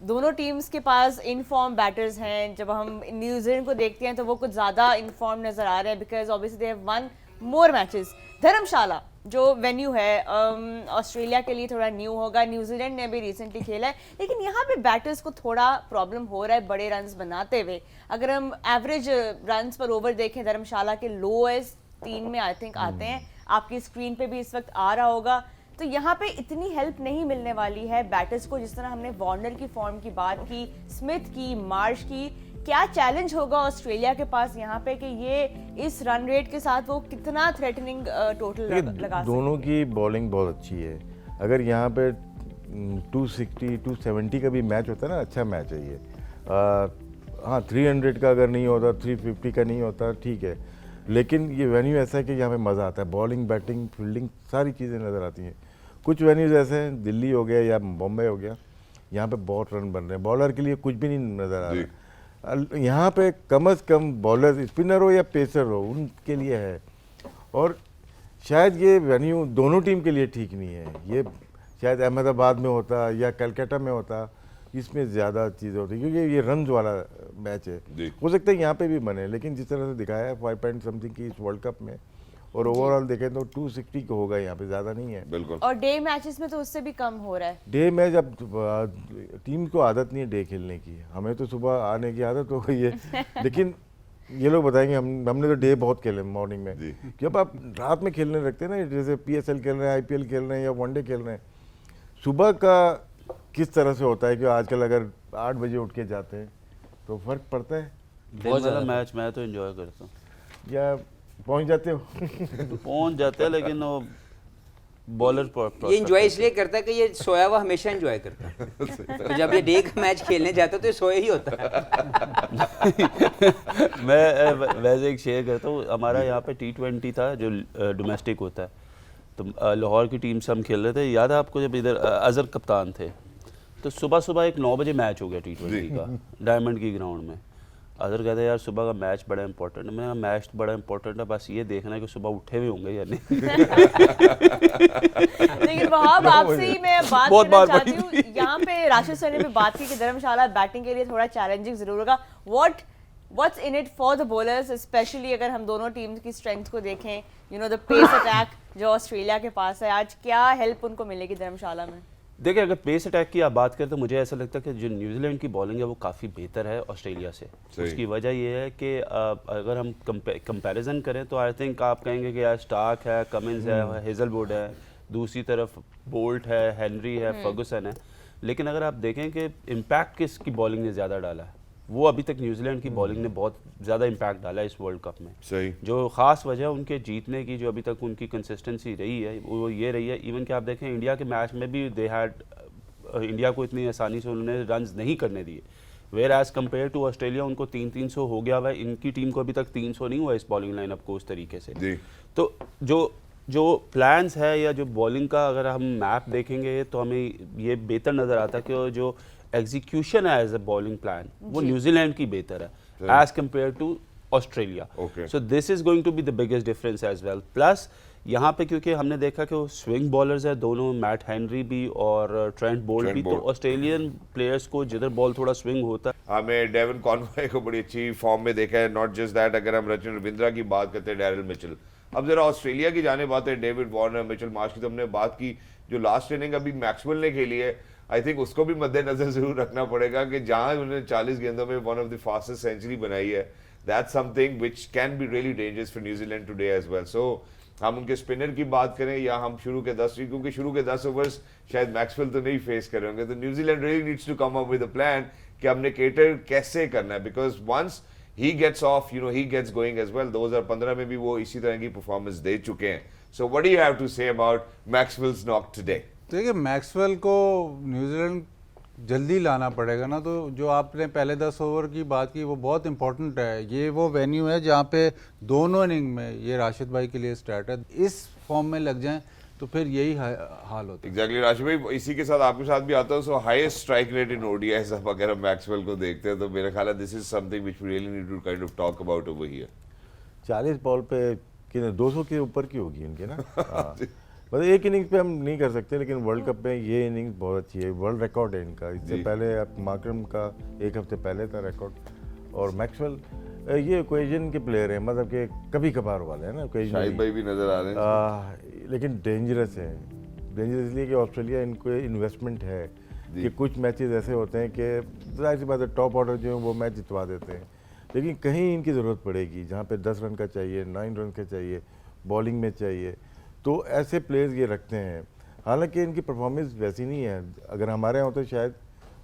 दोनों टीम्स के पास इनफॉर्म बैटर्स हैं। जब हम न्यूजीलैंड को देखते हैं तो वो कुछ ज़्यादा इनफॉर्म नज़र आ रहे हैं, because obviously they have one more matches. Dharamshala जो वेन्यू है ऑस्ट्रेलिया के लिए थोड़ा न्यू होगा, न्यूजीलैंड ने भी रिसेंटली खेला है, लेकिन यहाँ पे बैटर्स को थोड़ा प्रॉब्लम हो रहा है बड़े रन्स बनाते हुए। अगर हम एवरेज रन्स पर ओवर देखें, धर्मशाला के लोएस्ट 3 में आई थिंक आते हैं, आपकी स्क्रीन पे भी इस वक्त आ रहा होगा। तो यहाँ पे इतनी हेल्प नहीं मिलने वाली है बैटर्स को, जिस तरह हमने वार्नर की फॉर्म की बात की, स्मिथ की, मार्श की। क्या चैलेंज होगा ऑस्ट्रेलिया के पास यहाँ पे कि ये इस रन रेट के साथ वो कितना थ्रेटनिंग टोटल लगा दोनों की बॉलिंग बहुत अच्छी है। अगर यहाँ पे 260 270 का भी मैच होता है ना, अच्छा मैच है ये। हाँ 300 का अगर नहीं होता, 350 का नहीं होता, ठीक है, लेकिन ये वेन्यू ऐसा है कि यहाँ पे मज़ा आता है। बॉलिंग, बैटिंग, फील्डिंग सारी चीज़ें नज़र आती हैं। कुछ वेन्यूज़ ऐसे हैं, दिल्ली हो गया या बॉम्बे हो गया, यहाँ पे बहुत रन बन रहे हैं, बॉलर के लिए कुछ भी नहीं नज़र आ रहा। यहाँ पे कम से कम बॉलर, स्पिनर हो या पेसर हो, उनके लिए है। और शायद ये वेन्यू दोनों टीम के लिए ठीक नहीं है। ये शायद अहमदाबाद में होता या कलकत्ता में होता, इसमें ज़्यादा चीज़ें होती, क्योंकि ये रन वाला मैच है। हो सकता है यहाँ पे भी बने, लेकिन जिस तरह से दिखाया है 5 पॉइंट समथिंग की इस वर्ल्ड कप में, और ओवरऑल देखें तो 260 को होगा, यहाँ पे ज़्यादा नहीं है। बिल्कुल। और डे मैचेस में तो उससे भी कम हो रहा है। डे मैच अब टीम को आदत नहीं है डे खेलने की, हमें तो सुबह आने की आदत हो गई है। लेकिन ये लोग बताएंगे हमने तो डे बहुत खेले मॉर्निंग में, कि अब आप रात में खेलने लगते हैं ना, जैसे PSL खेल रहे हैं, IPL खेल रहे हैं या वनडे खेल रहे हैं, सुबह का किस तरह से होता है कि आजकल अगर 8 बजे उठ के जाते हैं तो फ़र्क पड़ता है। बहुत ज़्यादा मैच मैं तो एंजॉय करता हूँ। या पहुँच जाते हो? पहुँच जाते हैं, लेकिन वो बॉलर ये एंजॉय इसलिए करता है कि ये सोया हुआ हमेशा एंजॉय करता है, तो जब ये डे का मैच खेलने जाता है तो ये सोया ही होता है। मैं वैसे एक शेयर करता हूँ, हमारा यहाँ पे T20 था जो डोमेस्टिक होता है, तो लाहौर की टीम से हम खेल रहे थे। याद है आपको जब इधर अजहर कप्तान थे, तो सुबह सुबह एक 9 बजे मैच हो गया T20 का डायमंड की ग्राउंड में। अजहर कहते हैं यार सुबह का मैच बड़ा इंपॉर्टेंट है। मैं मैच बड़ा इंपॉर्टेंट है, बस ये देखना है कि सुबह उठे हुए होंगे या नहीं। लेकिन वहाब आपसे ही मैं बात बहुत करना बार चाहती पड़ी हूँ, यहाँ पे राशिद सर ने भी बात की कि धर्मशाला बैटिंग के लिए थोड़ा चैलेंजिंग जरूर होगा। What's in it for the bowlers, specially अगर हम दोनों टीम्स की स्ट्रेंथ को देखें, you know the pace attack जो ऑस्ट्रेलिया के पास है, आज क्या हेल्प उनको मिलेगी धर्मशाला में? देखिए, अगर पेस अटैक की आप बात करें तो मुझे ऐसा लगता है कि जो न्यूजीलैंड की बॉलिंग है वो काफ़ी बेहतर है ऑस्ट्रेलिया से। उसकी वजह ये है कि अगर हम कंपैरिजन करें तो आई थिंक आप कहेंगे कि यार स्टार्क है, कमिंस है, हेजलवुड है, दूसरी तरफ बोल्ट है, हेनरी है, फर्गुसन है। लेकिन अगर आप देखें कि इम्पैक्ट किसकी बॉलिंग ने ज़्यादा डाला है, वो अभी तक न्यूजीलैंड की बॉलिंग ने बहुत ज़्यादा इम्पैक्ट डाला है इस वर्ल्ड कप में। सही। जो ख़ास वजह उनके जीतने की जो अभी तक उनकी कंसिस्टेंसी रही है वो ये रही है। इवन कि आप देखें इंडिया के मैच में भी दे हैड इंडिया को इतनी आसानी से उन्होंने रन्स नहीं करने दिए, whereas compared to Australia उनको 300 हो गया हुआ है। इनकी टीम को अभी तक 300 नहीं हुआ इस बॉलिंग लाइनअप को उस तरीके से। जी। तो जो प्लान्स है या जो बॉलिंग का अगर हम मैप देखेंगे तो हमें ये बेहतर नज़र आता है कि जो एग्जीक्यूशन है एज अ बॉलिंग प्लान वो न्यूजीलैंड की बेहतर है as compared to Australia. So this is going to be the biggest difference as well. Plus यहाँ पे क्योंकि हमने देखा कि वो स्विंग बॉलर्स है दोनों, मैट हेनरी भी और ट्रेंट बोल्ट भी, तो ऑस्ट्रेलियन प्लेयर्स को जिधर बॉल थोड़ा स्विंग होता है। हमें डेविन कॉनवे को बड़ी अच्छी फॉर्म में देखा है। नॉट जस्ट दैट, अगर हम रचिन रविंद्रा की बात करते हैं, डैरिल मिचेल, अब जरा ऑस्ट्रेलिया की जाने बात है, डेविड वार्नर, मिचेल मार्श की तो हमने बात की। जो लास्ट इनिंग अभी मैक्सवेल ने खेली है, आई थिंक उसको भी मद्देनजर जरूर रखना पड़ेगा कि जहां उन्होंने 40 गेंदों में one of the fastest century बनाई है, that's something which can be really dangerous for New Zealand today as well. So हम उनके स्पिनर की बात करें या हम शुरू के 10, क्योंकि शुरू के 10 ओवर्स शायद मैक्सवेल तो नहीं फेस कर रहे होंगे, तो New Zealand really needs to come up with a plan कि हमने केटर कैसे करना है, because once he gets off, you know, he gets going as well. 2015 में भी वो इसी तरह की परफॉर्मेंस दे चुके हैं। So what do you have to say about Maxwell's knock today? देखिए, मैक्सवेल को न्यूजीलैंड जल्दी लाना पड़ेगा ना, तो जो आपने पहले 10 ओवर की बात की वो बहुत इंपॉर्टेंट है। ये वो वेन्यू है जहाँ पे दोनों इनिंग में ये राशिद भाई के लिए स्टार्ट है, इस फॉर्म में लग जाएं तो फिर यही हाल होता है। एग्जैक्टली राशिद भाई, इसी के साथ आपके साथ भी आता हूँ। सो highest strike rate in ODIs, अब अगर हम मैक्सवेल को देखते हैं तो मेरा ख्याल है this is something which we really need to kind of talk about over here. 40 ball पे 200 के ऊपर की होगी इनकी ना। मतलब एक इनिंग्स पे हम नहीं कर सकते, लेकिन वर्ल्ड कप में ये इनिंग्स बहुत अच्छी है, वर्ल्ड रिकॉर्ड है इनका। इससे पहले अब मार्करम का 1 हफ्ते पहले था रिकॉर्ड, और मैक्सवेल ये ओकेजन के प्लेयर हैं, मतलब कि कभी कभार वाले हैं ना, शाहिद भाई भी नजर आ रहे हैं, लेकिन डेंजरस है। डेंजरस इसलिए कि ऑस्ट्रेलिया इनको इन्वेस्टमेंट है कि कुछ मैचेस ऐसे होते हैं कि जाहिर सी बात है टॉप ऑर्डर जो है वो मैच जितवा देते हैं, लेकिन कहीं इनकी ज़रूरत पड़ेगी जहाँ पे 10 रन का चाहिए, 9 रन का चाहिए, बॉलिंग में चाहिए, तो ऐसे प्लेयर्स ये रखते हैं। हालांकि इनकी परफॉर्मेंस वैसी नहीं है, अगर हमारे यहाँ होते शायद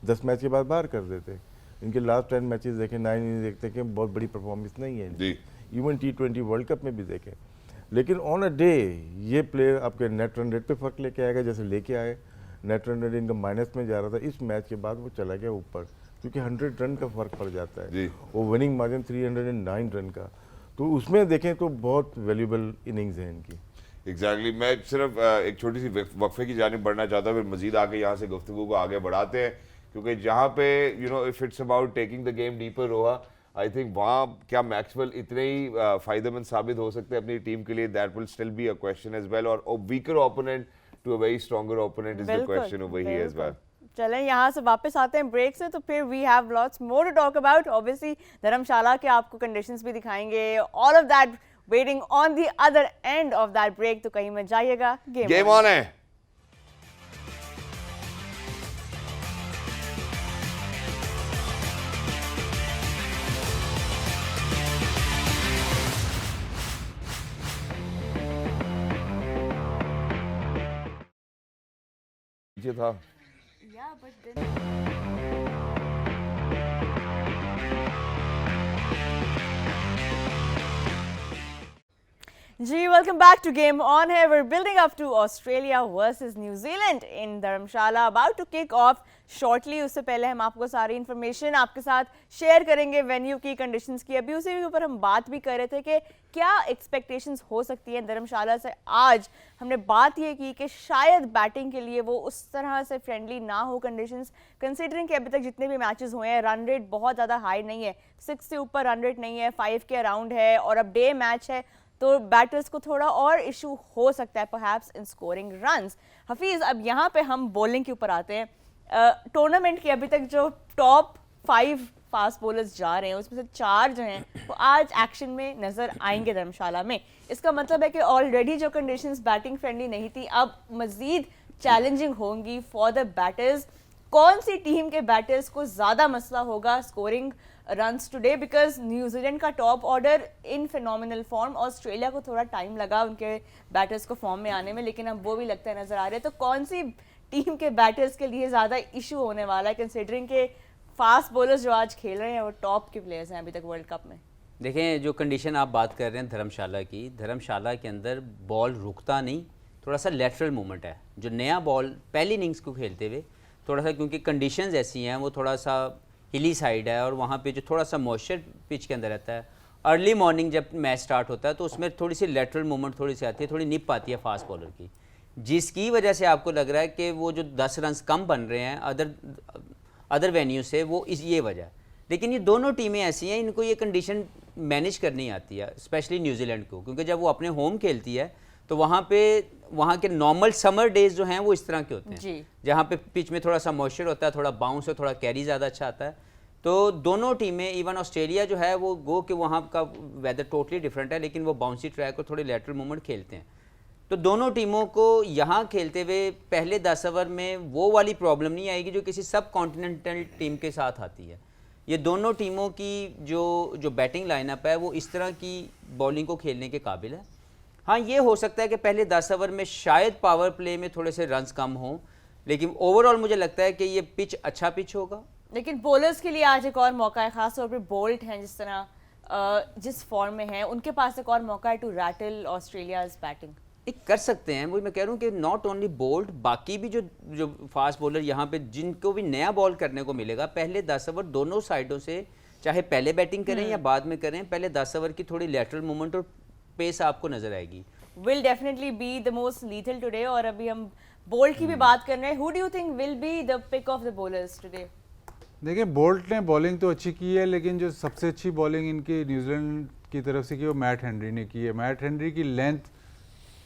10 मैच के बाद बाहर कर देते। इनके लास्ट 10 मैचेस देखें, 9 इनिंग्स देखते हैं कि बहुत बड़ी परफॉर्मेंस नहीं है इनकी, इवन T20 वर्ल्ड कप में भी देखें। लेकिन ऑन अ डे ये प्लेयर आपके नेट रन रेट पे फ़र्क लेके आएगा, जैसे लेके आए। नेट रन रेट इनका माइनस में जा रहा था, इस मैच के बाद वो चला गया ऊपर, क्योंकि 100 रन का फ़र्क पड़ जाता है। वो विनिंग मार्जिन 309 रन का, तो उसमें देखें तो बहुत वैल्यूबल इनिंग्स है इनकी। एग्जैक्टली। मैं सिर्फ एक छोटी सी वक्फे की जानिब बढ़ना चाहता हूँ, फिर मजीद आके यहाँ से गुफ्तगू को आगे बढ़ाते हैं, क्योंकि जहाँ पे you know if it's about taking the game deeper Roha, I think वहाँ क्या मैक्सवेल इतने ही फ़ायदेमंद साबित हो सकते हैं अपनी टीम के लिए, that will still be a question as well, और weaker opponent to a very stronger opponent is the question over here as well. चलें यहाँ से वापस आते हैं ब्रेक से, तो फिर we have lots more to talk about. Obviously Dharamshala के आपको कंडीशंस भी दिखाएंगे, all of that waiting on the other end of that break, तो कहीं मत जाइएगा, गेम ऑन है। था जी, welcome back to Game On here. We're building up to Australia versus New Zealand in Dharamshala, about to kick off shortly. उससे पहले हम आपको सारी इन्फॉर्मेशन आपके साथ शेयर करेंगे वेन्यू की, कंडीशंस की. अभी उसी के ऊपर हम बात भी कर रहे थे कि क्या एक्सपेक्टेशंस हो सकती है धर्मशाला से. आज हमने बात ये की कि शायद बैटिंग के लिए वो उस तरह से फ्रेंडली ना हो कंडीशंस, कंसिडरिंग कि अभी तक जितने भी मैचेस हुए हैं रन रेट बहुत ज़्यादा हाई नहीं है, 6 से ऊपर रन रेट नहीं है, 5 के अराउंड है, और अब डे मैच है तो बैटर्स को थोड़ा और इशू हो सकता है परहैप्स इन स्कोरिंग रन्स. हफीज़, अब यहाँ पे हम बॉलिंग के ऊपर आते हैं. टूर्नामेंट के अभी तक जो टॉप 5 फास्ट बॉलर्स जा रहे हैं उसमें से 4 जो हैं वो आज एक्शन में नज़र आएंगे धर्मशाला में. इसका मतलब है कि ऑलरेडी जो कंडीशंस बैटिंग फ्रेंडली नहीं थी अब मज़ीद चैलेंजिंग होंगी फॉर द बैटर्स. कौन सी टीम के बैटर्स को ज़्यादा मसला होगा scoring runs today, because New Zealand का top order in phenomenal form. Australia को थोड़ा टाइम लगा उनके बैटर्स को फॉर्म में आने में, लेकिन अब वो भी लगता है नज़र आ रहे हैं. तो कौन सी टीम के बैटर्स के लिए ज़्यादा इशू होने वाला है, कंसिडरिंग के फास्ट बॉलर्स जो आज खेल रहे हैं वो टॉप के प्लेयर्स हैं अभी तक वर्ल्ड कप में. देखें, जो कंडीशन आप बात कर रहे हैं धर्मशाला की, धर्मशाला के अंदर बॉल रुकता नहीं, थोड़ा सा लेटरल मूवमेंट है. जो नया बॉल पहली इनिंग्स को खेलते हुए थोड़ा सा, क्योंकि कंडीशंस ऐसी हैं, वो थोड़ा सा हिली साइड है और वहाँ पे जो थोड़ा सा मॉइस्चर पिच के अंदर रहता है. अर्ली मॉर्निंग जब मैच स्टार्ट होता है तो उसमें थोड़ी सी लेटरल मूवमेंट थोड़ी सी आती है, थोड़ी निप आती है फास्ट बॉलर की, जिसकी वजह से आपको लग रहा है कि वो जो 10 रन कम बन रहे हैं अदर वेन्यू से, वो ये वजह है. लेकिन ये दोनों टीमें ऐसी हैं, इनको ये कंडीशन मैनेज करनी आती है, स्पेशली न्यूजीलैंड को, क्योंकि जब वो अपने होम खेलती है तो वहाँ के नॉर्मल समर डेज जो हैं वो इस तरह के होते हैं, जहाँ पे पिच में थोड़ा सा मॉइस्चर होता है, थोड़ा बाउंस है, थोड़ा कैरी ज़्यादा अच्छा आता है. तो दोनों टीमें, इवन ऑस्ट्रेलिया जो है वो गो कि वहाँ का वेदर टोटली डिफरेंट है, लेकिन वो बाउंसी ट्रैक और थोड़े लेटरल मूवमेंट खेलते हैं. तो दोनों टीमों को यहाँ खेलते हुए पहले 10 ओवर में वो वाली प्रॉब्लम नहीं आएगी जो किसी सब कॉन्टिनेंटल टीम के साथ आती है. ये दोनों टीमों की जो बैटिंग लाइनअप है वो इस तरह की बॉलिंग को खेलने के काबिल है. हाँ, ये हो सकता है कि पहले 10 ओवर में शायद पावर प्ले में थोड़े से रन्स कम हों, लेकिन ओवरऑल मुझे लगता है कि ये पिच अच्छा पिच होगा. लेकिन बॉलर्स के लिए आज एक और मौका है, खासतौर पर बोल्ट हैं जिस तरह जिस फॉर्म में हैं, उनके पास एक और मौका है टू रैटल ऑस्ट्रेलियाज बैटिंग. एक कर सकते हैं, वही मैं कह रहा हूँ कि नॉट ओनली बोल्ट, बाकी भी जो फास्ट बॉलर यहाँ पे जिनको भी नया बॉल करने को मिलेगा, पहले 10 ओवर दोनों साइडों से, चाहे पहले बैटिंग करें या बाद में करें, पहले 10 ओवर की थोड़ी लेटरल मूवमेंट और पेस आपको नजर आएगी. Will definitely be the most lethal today. और अभी हम बोल्ट की भी बात कर रहे हैं. Who do you think will be the pick of the bowlers today? देखिए, बोल्ट ने बॉलिंग तो अच्छी की है, लेकिन जो सबसे अच्छी बॉलिंग इनकी न्यूजीलैंड की तरफ से की वो मैट हेनरी ने की है. मैट हेनरी की लेंथ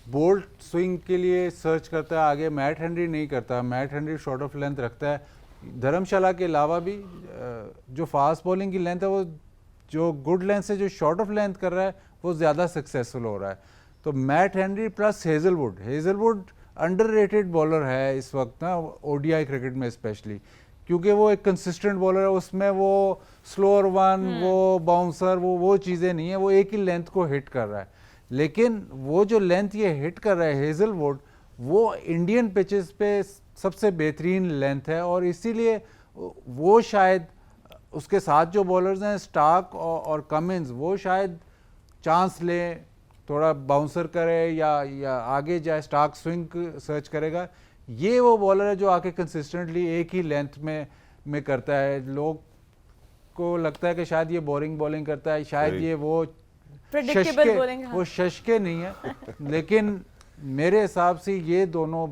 बोल्ट स्विंग के लिए सर्च करता है, आगे मैट हेनरी नहीं करता. Matt Henry short of length रखता है. धर्मशाला के अलावा भी जो फास्ट बॉलिंग की लेंथ है वो जो गुड लेंथ से जो शॉर्ट ऑफ लेंथ कर रहा है वो ज़्यादा सक्सेसफुल हो रहा है. तो Matt Henry plus Hazlewood underrated bowler है इस वक्त ना, ओडीआई क्रिकेट में स्पेशली, क्योंकि वो एक कंसिस्टेंट बॉलर है. उसमें वो स्लोअर वन, वो बाउंसर, वो चीज़ें नहीं है, वो एक ही लेंथ को हिट कर रहा है. लेकिन वो जो लेंथ ये हिट कर रहा है हेजलवुड, वो इंडियन पिचेस पे सबसे बेहतरीन लेंथ है, और इसीलिए वो शायद उसके साथ जो बॉलर्स हैं स्टार्क और कमिंस, वो शायद चांस लें, थोड़ा बाउंसर करे या आगे जाए. स्टार्क स्विंग सर्च करेगा. ये वो बॉलर है जो आके कंसिस्टेंटली एक ही लेंथ में करता है. लोग को लगता है कि शायद ये बोरिंग बॉलिंग करता है, शायद ये वो शशके नहीं है. लेकिन मेरे हिसाब से ये दोनों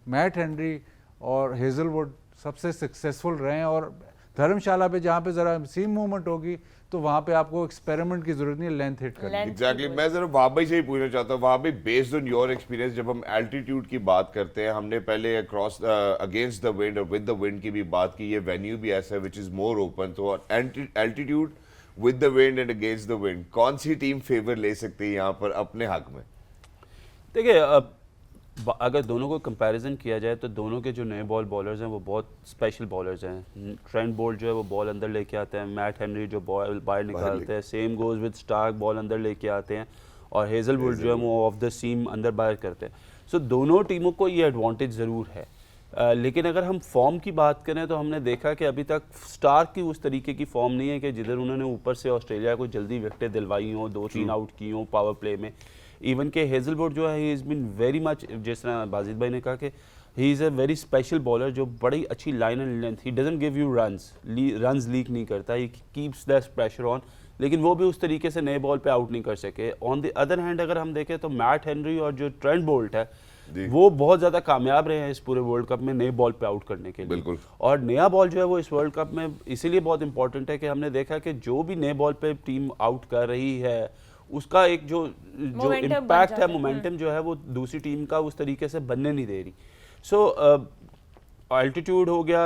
मैट हेनरी और हेजलवुड सबसे सक्सेसफुल रहे हैं. और धर्मशाला पे जहाँ पे जरा सीम मूवमेंट होगी तो वहाँ पे आपको एक्सपेरिमेंट की जरूरत नहीं है, लेंथ हिट करनी. एग्जैक्टली. मैं जरा वहाँ भाई से ही पूछना चाहता हूँ, वहाँ पे बेस्ड ऑन योर एक्सपीरियंस, जब हम एल्टीट्यूड की बात करते हैं, हमने पहले अक्रॉस अगेंस्ट द विंड और विद द विंड की भी बात की, ये वेन्यू भी ऐसा है विच इज मोर ओपन. तो altitude, with the wind and against the wind, कौन सी टीम फेवर ले सकती है यहाँ पर अपने हक में? देखिए, अगर दोनों को कंपैरिजन किया जाए तो दोनों के जो नए बॉलर्स हैं वो बहुत स्पेशल बॉलर्स हैं. ट्रेंट बोल्ट जो है वो बॉल अंदर लेके आते हैं, मैट हेनरी जो बॉल बाहर निकालते हैं, same goes with Starc, ball अंदर लेके आते हैं, और हेजलवुड जो है वो ऑफ द सीम अंदर बाहर करते हैं. सो दोनों टीमों को ये एडवांटेज ज़रूर है. लेकिन अगर हम फॉर्म की बात करें तो हमने देखा कि अभी तक स्टार्क की उस तरीके की फॉर्म नहीं है कि जिधर उन्होंने ऊपर से ऑस्ट्रेलिया को जल्दी विकेटें दिलवाई हों, 2-3 आउट की हों पावर प्ले में. इवन के हेजलवुड जो है he is been very much, जिस तरह बाजिद भाई ने कहा कि he is a very special bowler जो बड़ी अच्छी line and length, he doesn't give you runs leak नहीं करता, he keeps the pressure on, लेकिन वो भी उस तरीके से नए बॉल पे आउट नहीं कर सके। ऑन द अदर हैंड अगर हम देखें तो मैट हेनरी और जो ट्रेंट बोल्ट है वो बहुत ज़्यादा कामयाब रहे हैं इस पूरे वर्ल्ड कप में नए बॉल पे आउट करने के लिए। बिल्कुल। और नया बॉल जो है वो इस वर्ल्ड कप में इसीलिए बहुत इंपॉर्टेंट है कि हमने देखा कि जो भी नए बॉल पे टीम आउट कर रही है उसका एक जो इम्पैक्ट है, मोमेंटम जो है वो दूसरी टीम का उस तरीके से बनने नहीं दे रही। सो अल्टीट्यूड हो गया,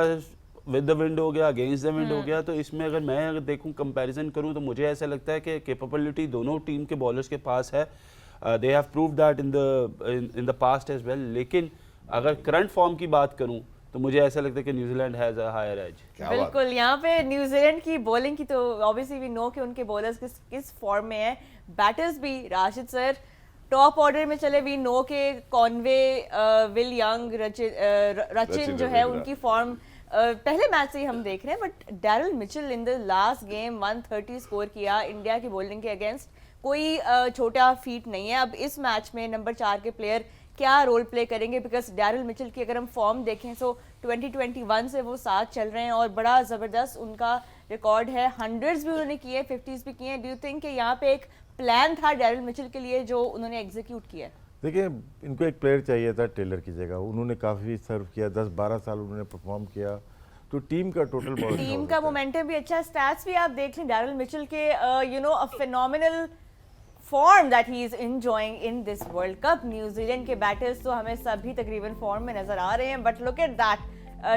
विद द विंड हो गया, अगेंस्ट द विंड हो गया, तो इसमें अगर देखूं कंपैरिजन करूं तो मुझे ऐसा लगता है कि कैपेबिलिटी दोनों टीम के बॉलर्स के पास है। They have proved that in the past as well. लेकिन अगर करंट फॉर्म की बात करूं तो मुझे ऐसा लगता है कि New Zealand has a higher edge. बिल्कुल, यहाँ पे न्यूजीलैंड की बॉलिंग की तो ऑब्वियसली वी नो कि उनके बॉलर्स किस फॉर्म में है, बैटर्स भी राशिद सर टॉप ऑर्डर में चले, वी नो के कॉनवे, विल यंग, रचिन जो है उनकी फॉर्म पहले मैच से ही हम देख रहे हैं, but Daryl Mitchell in the last game 130 score किया इंडिया की बॉलिंग के अगेंस्ट, कोई छोटा फीट नहीं है। अब इस मैच में नंबर 4 के प्लेयर क्या रोल प्ले करेंगे, बिकॉज डैरल मिचेल की अगर हम फॉर्म देखें तो 2021 से वो साथ चल रहे हैं और बड़ा ज़बरदस्त उनका रिकॉर्ड है, 100s भी उन्होंने किए, 50s भी किए। डू यू थिंक कि यहाँ पे एक प्लान था डैरल मिचेल के लिए जो उन्होंने एग्जीक्यूट किया? देखिए, इनको एक प्लेयर चाहिए था टेलर की जगह, उन्होंने काफ़ी सर्व किया, 10-12 साल उन्होंने परफॉर्म किया, तो टीम का टोटल बहुत टीम का मोमेंटम भी अच्छा, स्टैट्स भी आप देख लें डैरल मिचेल के, you know a phenomenal form that he is enjoying in this world cup. New Zealand के बैटर्स तो हमें सभी तकरीबन फॉर्म में नजर आ रहे हैं, but look at that,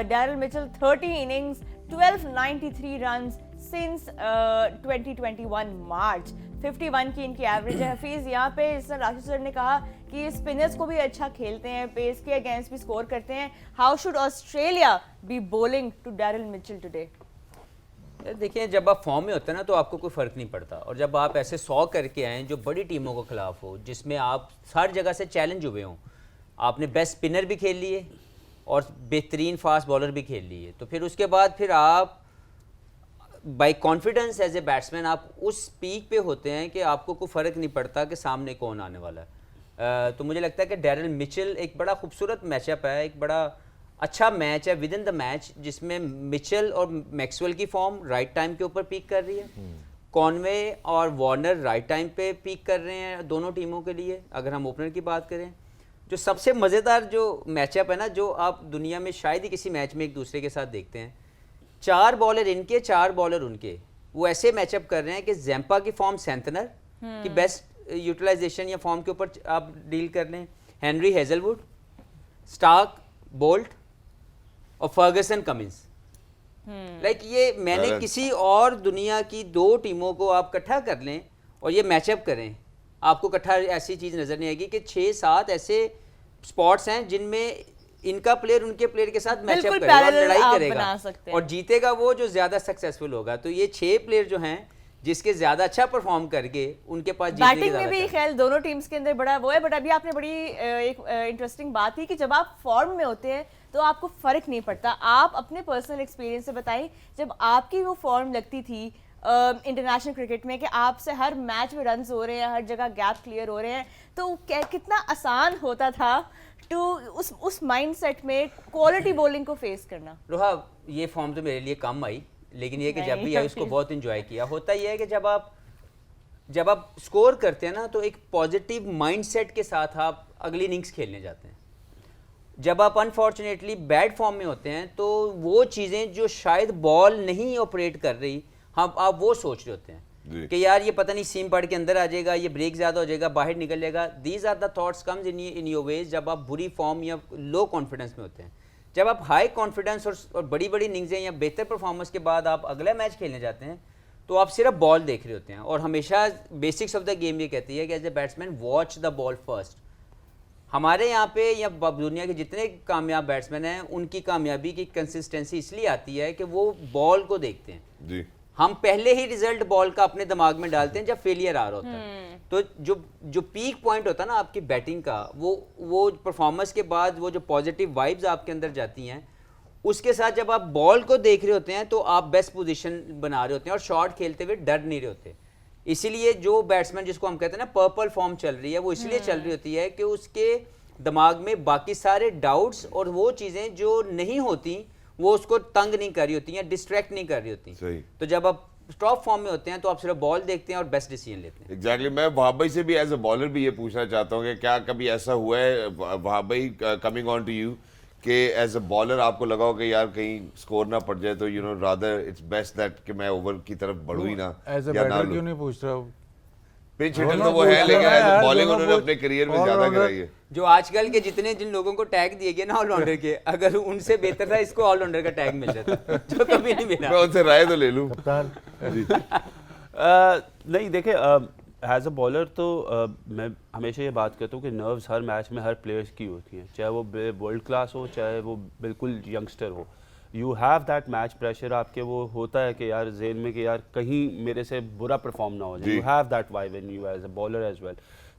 Daryl Mitchell 30 innings, 1293 runs since 2021 मार्च, 51 की इनकी एवरेज है। हफीज, यहाँ पे इस राशिद सर ने कहा कि स्पिनर्स को भी अच्छा खेलते हैं, पेस के अगेंस्ट भी स्कोर करते हैं, how should Australia be bowling to Daryl Mitchell today? देखिए, जब आप फॉर्म में होते हैं ना तो आपको कोई फ़र्क नहीं पड़ता, और जब आप ऐसे 100 करके आएँ जो बड़ी टीमों के खिलाफ हो, जिसमें आप हर जगह से चैलेंज हुए हों, आपने बेस्ट स्पिनर भी खेल लिए और बेहतरीन फास्ट बॉलर भी खेल लिए, तो फिर उसके बाद फिर आप by confidence as a batsman आप उस पीक पे होते हैं कि आपको कोई फ़र्क नहीं पड़ता कि सामने कौन आने वाला है। तो मुझे लगता है कि डैरल मिचेल एक बड़ा खूबसूरत मैचअप है, एक बड़ा अच्छा मैच है विद इन द मैच, जिसमें मिचेल और मैक्सवेल की फॉर्म राइट टाइम के ऊपर पीक कर रही है, कॉनवे और वार्नर राइट टाइम पे पीक कर रहे हैं दोनों टीमों के लिए। अगर हम ओपनर की बात करें, जो सबसे मज़ेदार जो मैचअप है ना, जो आप दुनिया में शायद ही किसी मैच में एक दूसरे के साथ देखते हैं, 4 बॉलर इनके 4 बॉलर उनके, वो ऐसे मैचअप कर रहे हैं कि जैम्पा की फॉर्म सेंटनर की बेस्ट यूटिलाइजेशन या फॉर्म के ऊपर आप डील कर लें, हेनरी हेजलवुड, स्टार्क, बोल्ट और फर्गसन कमिंस। लाइक ये मैंने किसी और दुनिया की 2 टीमों को आप इकट्ठा कर लें और ये मैचअप करें, आपको इकट्ठा ऐसी चीज़ नज़र नहीं आएगी कि 6-7 ऐसे स्पॉट्स हैं जिनमें इनका प्लेयर उनके प्लेयर के साथ मैचअप करेगा और लड़ाई करेगा और जीतेगा वो जो ज़्यादा सक्सेसफुल होगा। तो ये 6 प्लेयर जो हैं जिसके ज़्यादा अच्छा परफॉर्म करके उनके पास बैटिंग में भी खैर दोनों टीम्स के अंदर बड़ा वो है, बट अभी आपने बड़ी एक इंटरेस्टिंग बात की कि जब आप फॉर्म में होते हैं तो आपको फ़र्क नहीं पड़ता। आप अपने पर्सनल एक्सपीरियंस से बताएं, जब आपकी वो फॉर्म लगती थी इंटरनेशनल क्रिकेट में कि आपसे हर मैच में रन्स हो रहे हैं, हर जगह गैप क्लियर हो रहे हैं, तो कितना आसान होता था टू उस माइंडसेट में क्वालिटी बॉलिंग को फेस करना। रोहा, ये फॉर्म तो मेरे लिए कम आई, लेकिन ये कि जब भी आई उसको बहुत इंजॉय किया। होता यह है कि जब आप स्कोर करते हैं ना तो एक पॉजिटिव माइंडसेट के साथ आप अगली इनिंग्स खेलने जाते हैं। जब आप अनफॉर्चुनेटली बैड फॉर्म में होते हैं तो वो चीज़ें जो शायद बॉल नहीं ऑपरेट कर रही, आप वो सोच रहे होते हैं कि यार ये पता नहीं सीम पड़ के अंदर आ जाएगा, ये ब्रेक ज़्यादा हो जाएगा, बाहर निकल जाएगा। These are the thoughts comes in your ways जब आप बुरी फॉर्म या लो कॉन्फिडेंस में होते हैं। जब आप हाई कॉन्फिडेंस और बड़ी बड़ी इनिंग्सें या बेहतर परफॉर्मेंस के बाद आप अगला मैच खेलने जाते हैं तो आप सिर्फ बॉल देख रहे होते हैं। और हमेशा बेसिक्स ऑफ द गेम ये कहती है कि as a batsman watch the ball first. हमारे यहाँ पे या दुनिया के जितने कामयाब बैट्समैन हैं उनकी कामयाबी की कंसिस्टेंसी इसलिए आती है कि वो बॉल को देखते हैं जी। हम पहले ही रिजल्ट बॉल का अपने दिमाग में डालते हैं जब फेलियर आ रहा होता है। तो जो पीक पॉइंट होता है ना आपकी बैटिंग का, वो परफॉर्मेंस के बाद वो जो पॉजिटिव वाइब्स आपके अंदर जाती हैं, उसके साथ जब आप बॉल को देख रहे होते हैं तो आप बेस्ट पोजीशन बना रहे होते हैं और शॉट खेलते हुए डर नहीं रहे होते। इसीलिए जो बैट्समैन जिसको हम कहते हैं ना पर्पल फॉर्म चल रही है, वो इसलिए चल रही होती है कि उसके दिमाग में बाकी सारे डाउट्स और वो चीज़ें जो नहीं होती वो उसको तंग नहीं कर रही होती हैं, डिस्ट्रैक्ट नहीं कर रही होती। सही। तो जब आप टॉप फॉर्म में होते हैं तो आप सिर्फ बॉल देखते हैं और बेस्ट डिसीजन लेते हैं। एग्जैक्टली मैं वहाब भाई से भी एज अ बॉलर भी ये पूछना चाहता हूँ कि क्या कभी ऐसा हुआ है वहाब भाई, कमिंग ऑन टू यू, कि एज अ बॉलर आपको लगा हो कि यार कहीं स्कोर ना पड़ जाए तो you know rather it's best that कि मैं ओवर की तरफ बढ़ूँ ही ना, एज अ या ना बैटर लूँ? क्यों नहीं पूछ रहा हूँ? पिच हिटर तो वो है, लेकिन एज अ बॉलिंग उन्होंने अपने करियर में ज्यादा कराई है। जो आजकल के जिन लोगों को टैग दिए गए ना ऑलराउंडर के, अगर उनसे बेहतर था इसको ऑलराउंडर का टैग मिल जाता, जो कभी नहीं मिला। मैं उनसे राय तो ले लूँ। नहीं देखे, एज अ बॉलर तो मैं हमेशा ये बात करता हूँ कि नर्व्स हर मैच में हर प्लेयर्स की होती हैं, चाहे वो वर्ल्ड क्लास हो चाहे वो बिल्कुल यंगस्टर हो। You have that match pressure आपके, वो होता है कि यार जेन में कि यार कहीं मेरे से बुरा परफॉर्म ना हो जाए। You have that vibe in you as a bowler as well.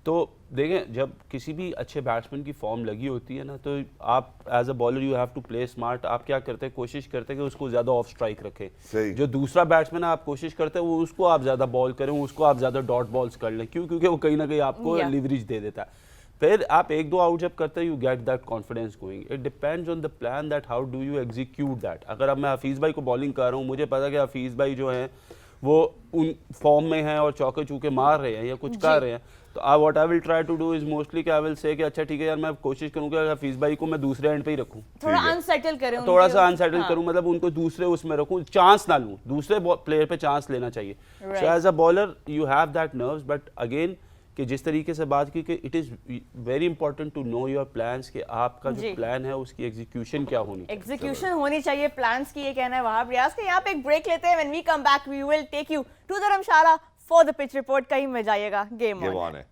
तो देखें, जब किसी भी अच्छे बैट्समैन की फॉर्म लगी होती है ना, तो आप as a bowler you have to play smart. आप क्या करते हैं, कोशिश करते हैं कि उसको ज़्यादा ऑफ स्ट्राइक रखें। सही। जो दूसरा बैट्समैन है आप कोशिश करते हैं वो उसको आप ज़्यादा बॉल करें, उसको आप ज़्यादा डॉट बॉल्स कर लें। क्यों? क्योंकि वो कहीं ना कहीं आपको लिवरेज दे देता है। फिर आप एक दो आउट जब करते हैं you get that confidence going. It depends on the plan that how do you execute that. अगर अब मैं हफीज़ भाई को बॉलिंग कर रहा हूँ, मुझे पता है कि हफीज़ भाई जो हैं वो उन फॉर्म में हैं और चौके चूके मार रहे हैं या कुछ कर रहे हैं, तो I what I will try to do is mostly कि आई विल से कि अच्छा ठीक है यार, मैं कोशिश करूँगा हफीज़ भाई को मैं दूसरे एंड पे ही रखूँ, थोड़ा अनसेटल करें, थोड़ा सा अनसेटल करूँ, मतलब उनको दूसरे उसमें रखूँ, चांस ना लूँ, दूसरे प्लेयर पे चांस लेना चाहिए। So as a bowler you have that nerves, but again कि जिस तरीके से बात की कि it is very important to know your plans, कि आपका जो प्लान है उसकी एग्जीक्यूशन क्या होनी चाहिए। एग्जीक्यूशन होनी चाहिए प्लान्स की, ये कहना है वहाब रियाज का। यहाँ पे एक ब्रेक लेते हैं। When we come back we will take you to Dharamshala for the pitch report. कहीं में जाइएगा, गेम ऑन है।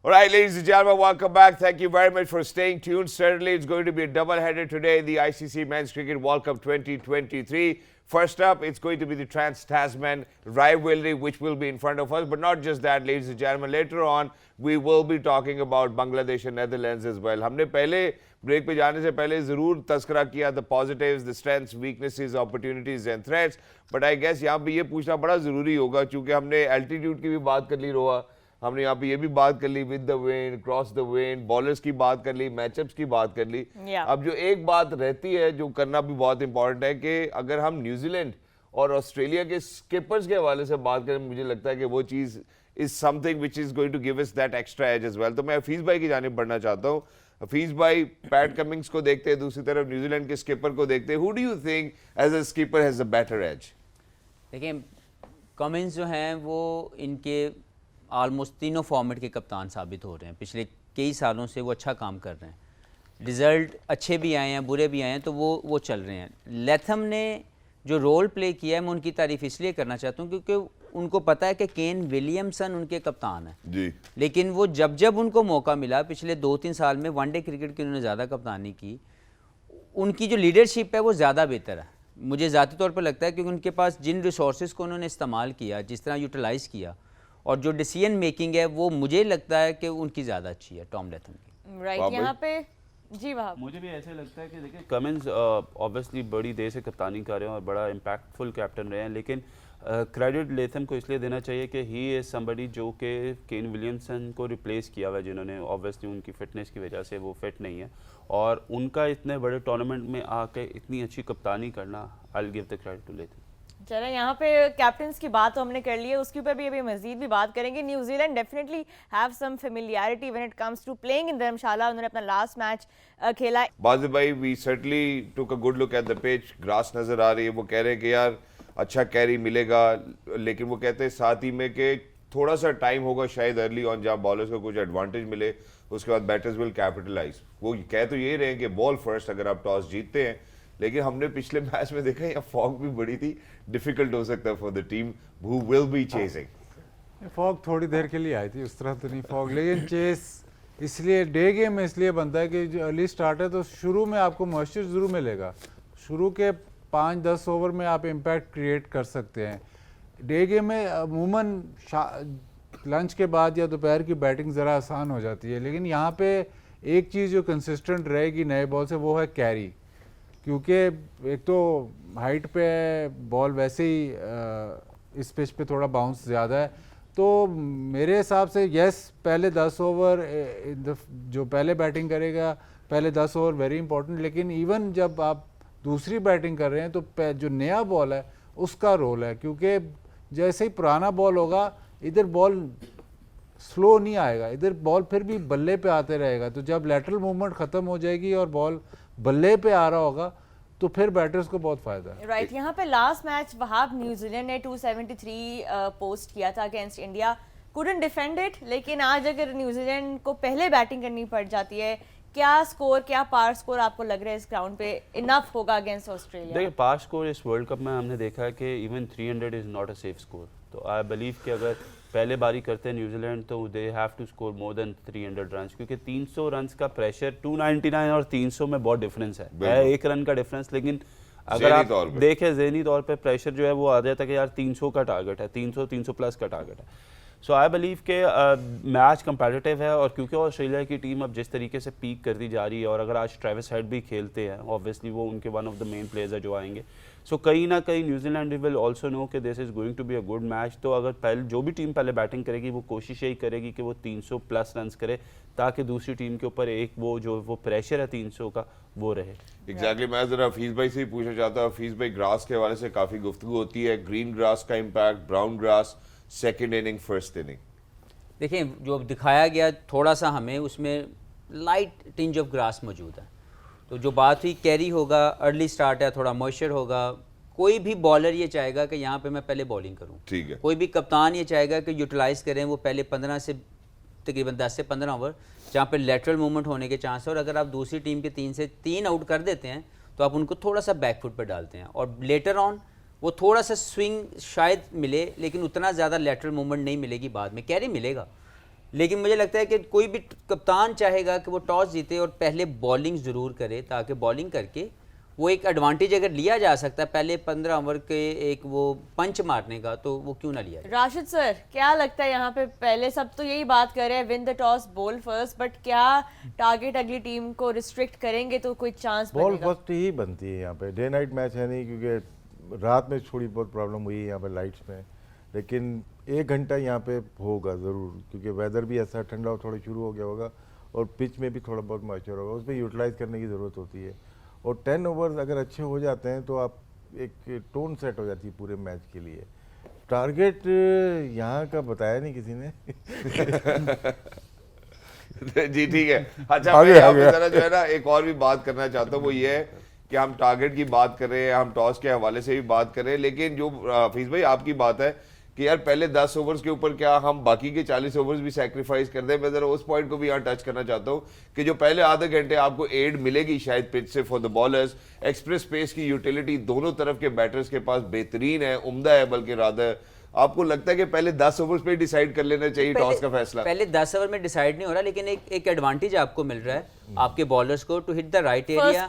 All right, ladies and gentlemen, welcome back. Thank you very much for staying tuned. Certainly, it's going to be a double-header today in the ICC Men's Cricket World Cup 2023. First up, it's going to be the Trans-Tasman rivalry, which will be in front of us. But not just that, ladies and gentlemen. Later on, we will be talking about Bangladesh and Netherlands as well. हमने पहले break पे जाने से पहले ज़रूर तस्करा किया the positives, the strengths, weaknesses, opportunities and threats. But I guess यहाँ पे ये पूछना बड़ा ज़रूरी होगा, क्योंकि हमने altitude की भी बात कर ली रोहा, हमने यहाँ पे ये भी बात कर ली with the wind, cross the wind, bowlers की बात कर ली, मैचअप्स की बात कर ली। अब जो एक बात रहती है जो करना भी बहुत इंपॉर्टेंट है कि अगर हम न्यूजीलैंड और ऑस्ट्रेलिया के स्किपर्स के हवाले से बात करें, मुझे लगता है कि वो चीज़ is something which is going to give us that extra edge as well. तो मैं हफीज़ भाई की जानिब बढ़ना चाहता हूँ। हफीज़ भाई पैट कमिंग्स को देखते हैं, दूसरी तरफ न्यूजीलैंड के स्किपर को देखते हैं। Who do you think as a skipper has a better edge? देखिए, कमिंस जो हैं वो इनके ऑलमोस्ट तीनों फॉर्मेट के कप्तान साबित हो रहे हैं। पिछले कई सालों से वो अच्छा काम कर रहे हैं, रिज़ल्ट अच्छे भी आए हैं बुरे भी आए हैं, तो वो चल रहे हैं। लैथम ने जो रोल प्ले किया है, मैं उनकी तारीफ़ इसलिए करना चाहता हूँ क्योंकि उनको पता है कि केन विलियमसन उनके कप्तान हैं जी, लेकिन वो जब उनको मौका मिला, पिछले 2-3 साल में वनडे क्रिकेट की उन्होंने ज़्यादा कप्तानी की, उनकी जो लीडरशिप है वो ज़्यादा बेहतर है। मुझे ज़ाती तौर पर लगता है क्योंकि उनके पास जिन रिसोर्सेज को उन्होंने इस्तेमाल किया, जिस तरह यूटिलाइज़ किया, और जो डिसीजन मेकिंग है वो मुझे लगता है कि उनकी ज़्यादा अच्छी है टॉम लैथम की। राइट, यहाँ पे जी वहाब मुझे भी ऐसे लगता है कि देखिए कमिंस ऑब्वियसली बड़ी देर से कप्तानी कर रहे हैं और बड़ा इम्पैक्टफुल कैप्टन रहे हैं, लेकिन क्रेडिट लेथम को इसलिए देना चाहिए कि ही इज़ समबडी जो कि केन विलियमसन को रिप्लेस किया हुआ है, जिन्होंने ऑब्वियसली उनकी फिटनेस की वजह से वो फिट नहीं है, और उनका इतने बड़े टूर्नामेंट में आके इतनी अच्छी कप्तानी करना, I will give the credit to Latham. चलो, यहाँ पे कैप्टन्स की बात तो हमने कर ली है, उसके ऊपर भी अभी मजीद भी बात करेंगे। New Zealand definitely have some familiarity when it comes to playing in Dharamshala. उन्होंने अपना लास्ट मैच खेला। बाज़ भाई we certainly took a good look at the pitch, grass नज़र आ रही है, वो कह रहे हैं कि यार अच्छा कैरी मिलेगा, लेकिन वो कहते हैं साथ ही में कि थोड़ा सा टाइम होगा शायद अर्ली ऑन, जहाँ बॉलर्स को कुछ एडवांटेज मिले, उसके बाद बैटर्स विल कैपिटलाइज। वो कह तो यही रहे हैं कि बॉल फर्स्ट, अगर आप टॉस जीतते हैं, लेकिन हमने पिछले मैच में देखा यहाँ फॉग भी बड़ी थी, डिफिकल्ट हो सकता है for the team who will be chasing. Fog थोड़ी देर के लिए आई थी, उस तरह तो नहीं फॉग, लेकिन चेस इसलिए डे गेम में इसलिए बनता है कि जो अर्ली स्टार्ट है तो शुरू में आपको मॉइस्चर ज़रूर मिलेगा, शुरू के 5-10 ओवर में आप इम्पैक्ट क्रिएट कर सकते हैं। डे गेम में अमूमन लंच के बाद या दोपहर की बैटिंग ज़रा आसान हो जाती है, लेकिन यहाँ पे एक चीज़ जो कंसिस्टेंट रहेगी नए बॉल से वो है कैरी, क्योंकि एक तो हाइट पे बॉल वैसे ही इस पिच पे थोड़ा बाउंस ज़्यादा है, तो मेरे हिसाब से यस पहले 10 ओवर जो पहले बैटिंग करेगा पहले 10 ओवर वेरी इंपॉर्टेंट, लेकिन इवन जब आप दूसरी बैटिंग कर रहे हैं तो जो नया बॉल है उसका रोल है, क्योंकि जैसे ही पुराना बॉल होगा इधर बॉल स्लो नहीं आएगा, इधर बॉल फिर भी बल्ले पे आते रहेगा, तो जब लेटरल मूवमेंट ख़त्म हो जाएगी और बॉल बल्ले पे आ रहा होगा तो फिर बैटर्स को बहुत फायदा है। राइट, यहाँ पे लास्ट मैच वहाब न्यूजीलैंड ने 273 पोस्ट किया था against India, couldn't defend it, लेकिन आज अगर न्यूजीलैंड को पहले बैटिंग करनी पड़ जाती है, क्या स्कोर, क्या पार स्कोर आपको लग रहा है इस ग्राउंड पे इनफ होगा अगेंस्ट ऑस्ट्रेलिया? देखिए पार स्कोर इस वर्ल्ड कप में हमने देखा है कि even 300 is not a safe score, तो आई बिलीव कि अगर पहले बारी करते हैं न्यूजीलैंड तो they have to score more than 300 runs, क्योंकि 300 रन्स का प्रेशर 299 और 300 में बहुत डिफरेंस है एक रन का डिफरेंस, लेकिन अगर आप देखें ज़हनी तौर पे प्रेशर जो है वो आ जाता है कि यार 300 का टारगेट है, 300 प्लस का टारगेट है। सो आई बिलीव के मैच कंपेटिटिव है, और क्योंकि ऑस्ट्रेलिया की टीम अब जिस तरीके से पीक करती जा रही है, और अगर आज ट्रेविस हेड भी खेलते हैं ऑब्वियसली वो उनके one of the main players है जो आएंगे, सो कहीं ना कहीं न्यूजीलैंड विल ऑल्सो नो कि this is going to be a good match. तो अगर पहले जो भी टीम पहले बैटिंग करेगी वो कोशिश यही करेगी कि वो 300 प्लस रन करे, ताकि दूसरी टीम के ऊपर एक वो प्रेशर है 300 का वो रहे। एग्जैक्टली मैं जरा हफीज भाई से ही पूछना चाहता हूँ। हफीज भाई, ग्रास के हवाले से काफ़ी गुफ्तगू होती है, ग्रीन ग्रास का impact, brown grass, second inning, first inning. देखिए जो दिखाया गया थोड़ा सा हमें उसमें लाइट टिंज ऑफ ग्रास मौजूद है, तो जो बात हुई कैरी होगा, अर्ली स्टार्ट है, थोड़ा मॉइस्चर होगा, कोई भी बॉलर ये चाहेगा कि यहाँ पे मैं पहले बॉलिंग करूँ, ठीक है, कोई भी कप्तान ये चाहेगा कि यूटिलाइज़ करें वो पहले 15 से तकरीबन 10 से 15 ओवर जहाँ पे लेटरल मूवमेंट होने के चांस है, और अगर आप दूसरी टीम के 3 से 3 आउट कर देते हैं तो आप उनको थोड़ा सा बैकफुट पर डालते हैं, और लेटर ऑन वो थोड़ा सा स्विंग शायद मिले, लेकिन उतना ज़्यादा लेटरल मूवमेंट नहीं मिलेगी, बाद में कैरी मिलेगा। लेकिन मुझे लगता है कि कोई भी कप्तान चाहेगा कि वो टॉस जीते और पहले बॉलिंग ज़रूर करे, ताकि बॉलिंग करके वो एक एडवांटेज अगर लिया जा सकता है पहले 15 ओवर के एक वो पंच मारने का, तो वो क्यों ना लिया जाए। राशिद सर, क्या लगता है यहाँ पे, पहले सब तो यही बात कर रहे हैं विन द टॉस बोल फर्स्ट, बट क्या टारगेट अगली टीम को रिस्ट्रिक्ट करेंगे तो कोई चांस बॉल फर्स्ट ही बनती है यहाँ पे, डे नाइट मैच है नहीं, क्योंकि रात में थोड़ी बहुत प्रॉब्लम हुई है यहाँ पे लाइट्स में, लेकिन 1 घंटा यहाँ पे होगा ज़रूर, क्योंकि वेदर भी ऐसा ठंडा थोड़ा शुरू हो गया होगा और पिच में भी थोड़ा बहुत मॉइस्चर होगा, उस पर यूटिलाइज़ करने की ज़रूरत होती है। और 10 ओवर्स अगर अच्छे हो जाते हैं तो आप एक टोन सेट हो जाती है पूरे मैच के लिए। टारगेट यहाँ का बताया नहीं किसी ने जी ठीक है। अच्छा मैं यहाँ पे जरा जो है ना एक और भी बात करना चाहता हूँ, वो ये है कि हम टारगेट की बात कर रहे हैं, हम टॉस के हवाले से भी बात कर रहे हैं, लेकिन जो हफीज भाई आपकी बात है कि यार पहले 10 ओवर्स के ऊपर क्या हम बाकी के 40 ओवर्स भी सैक्रिफाइस कर दें, मैं जरा उस पॉइंट को भी यहाँ टच करना चाहता हूँ कि जो पहले आधे घंटे आपको एड मिलेगी शायद पिच से for the bowlers, express pace की यूटिलिटी दोनों तरफ के बैटर्स के पास बेहतरीन है, उम्दा है, बल्कि रादर आपको लगता है कि पहले 10 ओवर्स पे डिसाइड कर लेना चाहिए टॉस का फैसला? पहले 10 ओवर में डिसाइड नहीं हो रहा, लेकिन एक एडवांटेज आपको मिल रहा है आपके बॉलर्स को to hit the right area,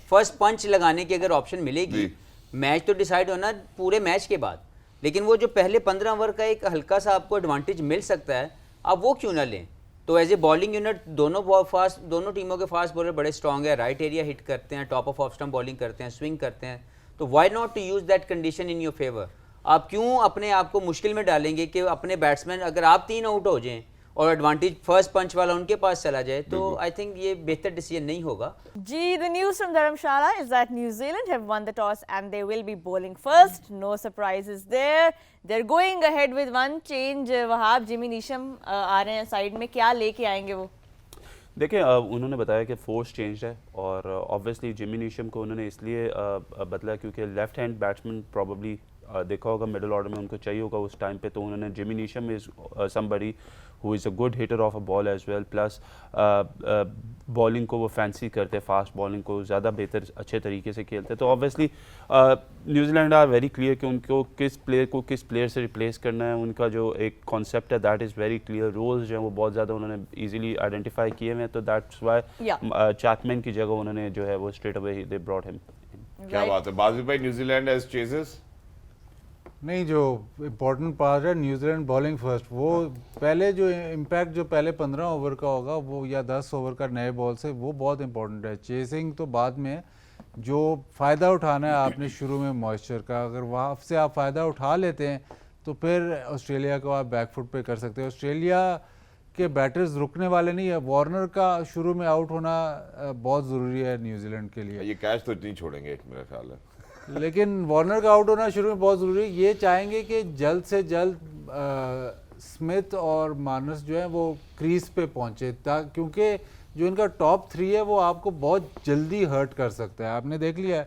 first punch लगाने की अगर ऑप्शन मिलेगी, मैच तो डिसाइड होना पूरे मैच के बाद, लेकिन वो जो पहले 15 ओवर का एक हल्का सा आपको एडवांटेज मिल सकता है, आप वो क्यों ना लें। तो एज ए बॉलिंग यूनिट दोनों टीमों के फास्ट बॉलर बड़े स्ट्रॉन्ग है, राइट एरिया हिट करते हैं, टॉप ऑफ स्टंप बॉलिंग करते हैं, स्विंग करते हैं, तो why not to use that condition in your favour. आप क्यों अपने आप को मुश्किल में डालेंगे कि अपने बैट्समैन अगर आप 3 आउट हो जाएं और एडवांटेज फर्स्ट पंच वाला उनके पास चला जाए, तो आई थिंक ये बेहतर डिसीजन नहीं होगा। जी, the news from Dharamshala is that New Zealand have won the toss and they will be bowling first. No surprises there. They're going ahead with one change. Wahab, Jimmy Neesham आ रहे हैं side में, क्या लेके आएंगे वो? देखिए उन्होंने बताया कि फोर्स चेंज है, और ऑब्वियसली जिमी नीशम को उन्होंने इसलिए बदला क्योंकि लेफ्ट हैंड बैट्समैन प्रॉबली देखा होगा मिडिल ऑर्डर में उनको चाहिए होगा उस टाइम पे, तो उन्होंने Jimmy Neesham is somebody who is a good hitter of a ball as well, plus bowling को वो फैंसी करते, फास्ट बॉलिंग को ज़्यादा बेहतर अच्छे तरीके से खेलते। तो obviously New Zealand are very clear कि उनको किस प्लेयर से रिप्लेस करना है। उनका जो एक कॉन्सेप्ट है that is very clear, roles जो हैं वो बहुत ज़्यादा उन्होंने इजीली आइडेंटिफाई किए हुए हैं। तो दैट्स वाई चैपमैन की जगह उन्होंने जो है वो straight away they brought him. क्या बात है बाजी भाई, न्यूजीलैंड एज चेजर्स? नहीं, जो इम्पोर्टेंट पार्ट है न्यूजीलैंड बॉलिंग फर्स्ट, वो पहले जो इम्पैक्ट जो पहले 15 ओवर का होगा वो या 10 ओवर का नए बॉल से, वो बहुत इंपॉर्टेंट है। चेसिंग तो बाद में, जो फ़ायदा उठाना है आपने शुरू में मॉइस्चर का, अगर वहाँ से आप फ़ायदा उठा लेते हैं तो फिर ऑस्ट्रेलिया को आप बैकफुट पे कर सकते हैं। ऑस्ट्रेलिया के बैटर्स रुकने वाले नहीं है। वार्नर का शुरू में आउट होना बहुत ज़रूरी है न्यूजीलैंड के लिए। ये कैच तो नहीं छोड़ेंगे मेरा ख्याल है, लेकिन वार्नर का आउट होना शुरू में बहुत ज़रूरी है। ये चाहेंगे कि जल्द से जल्द स्मिथ और मार्नस जो है वो क्रीज पे पहुंचे, क्योंकि जो इनका टॉप 3 है वो आपको बहुत जल्दी हर्ट कर सकता है। आपने देख लिया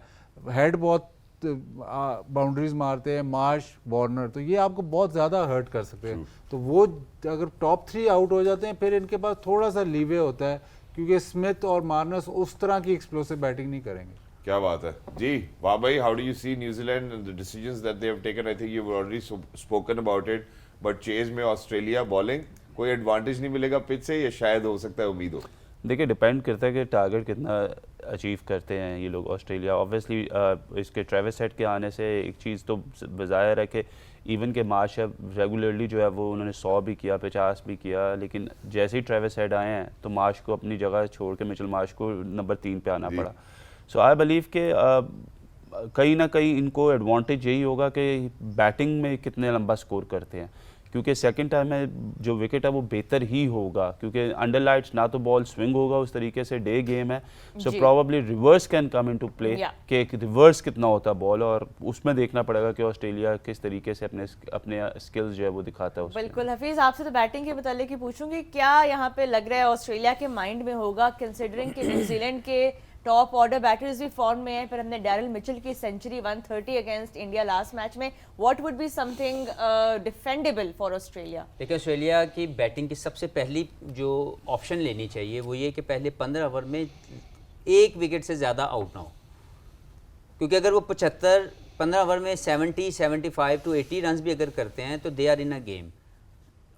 हेड बहुत बाउंड्रीज मारते हैं, मार्श, वार्नर, तो ये आपको बहुत ज़्यादा हर्ट कर सकते हैं। तो वो अगर टॉप 3 आउट हो जाते हैं फिर इनके पास थोड़ा सा लीवे होता है, क्योंकि स्मिथ और मार्नस उस तरह की एक्सप्लोसिव बैटिंग नहीं करेंगे। क्या बात है जी। वाह भाई, how do you see New Zealand the decisions that they have taken? I think you have already spoken about it, but chase में ऑस्ट्रेलिया बॉलिंग कोई एडवांटेज नहीं मिलेगा पिच से, या शायद हो सकता है, उम्मीद हो? देखिए, डिपेंड करता है कि टारगेट कितना अचीव करते हैं ये लोग ऑस्ट्रेलिया। ऑब्वियसली इसके ट्रेविस हेड के आने से एक चीज़ तो ज़ाहिर है कि इवन के मार्श रेगुलरली जो है वो उन्होंने 100 भी किया, 50 भी किया, लेकिन जैसे ही ट्रेविस हेड आए हैं तो मार्श को अपनी जगह छोड़ के मिचेल मार्श को नंबर 3 पे आना पड़ा। सो आई बिलीव कि कहीं ना कहीं इनको एडवांटेज यही होगा कि बैटिंग में कितने लंबा स्कोर करते हैं, क्योंकि सेकंड टाइम में जो विकेट है वो बेहतर ही होगा, क्योंकि अंडर लाइट्स ना तो बॉल स्विंग होगा उस तरीके से, डे गेम है। So probably reverse can come into play, कि रिवर्स कितना होता है बॉल, और उसमें देखना पड़ेगा कि ऑस्ट्रेलिया किस तरीके से अपने स्किल्स जो है वो दिखाता है। बिल्कुल हफीज, आपसे तो बैटिंग के मतलब की पूछूंगी, क्या यहाँ पे लग रहा है ऑस्ट्रेलिया के माइंड में होगा, कंसिडरिंग कि न्यूजीलैंड के टॉप ऑर्डर बैटर्स भी फॉर्म में है, फिर हमने डैरिल मिचेल की century 130 against India last match में, what would be something defendable for Australia? देखिए, ऑस्ट्रेलिया की बैटिंग की सबसे पहली जो ऑप्शन लेनी चाहिए वो ये कि पहले 15 ओवर में एक विकेट से ज़्यादा आउट ना हो, क्योंकि अगर वो 15 ओवर में 70, 75 to 80 रन भी अगर करते हैं तो they are in a game.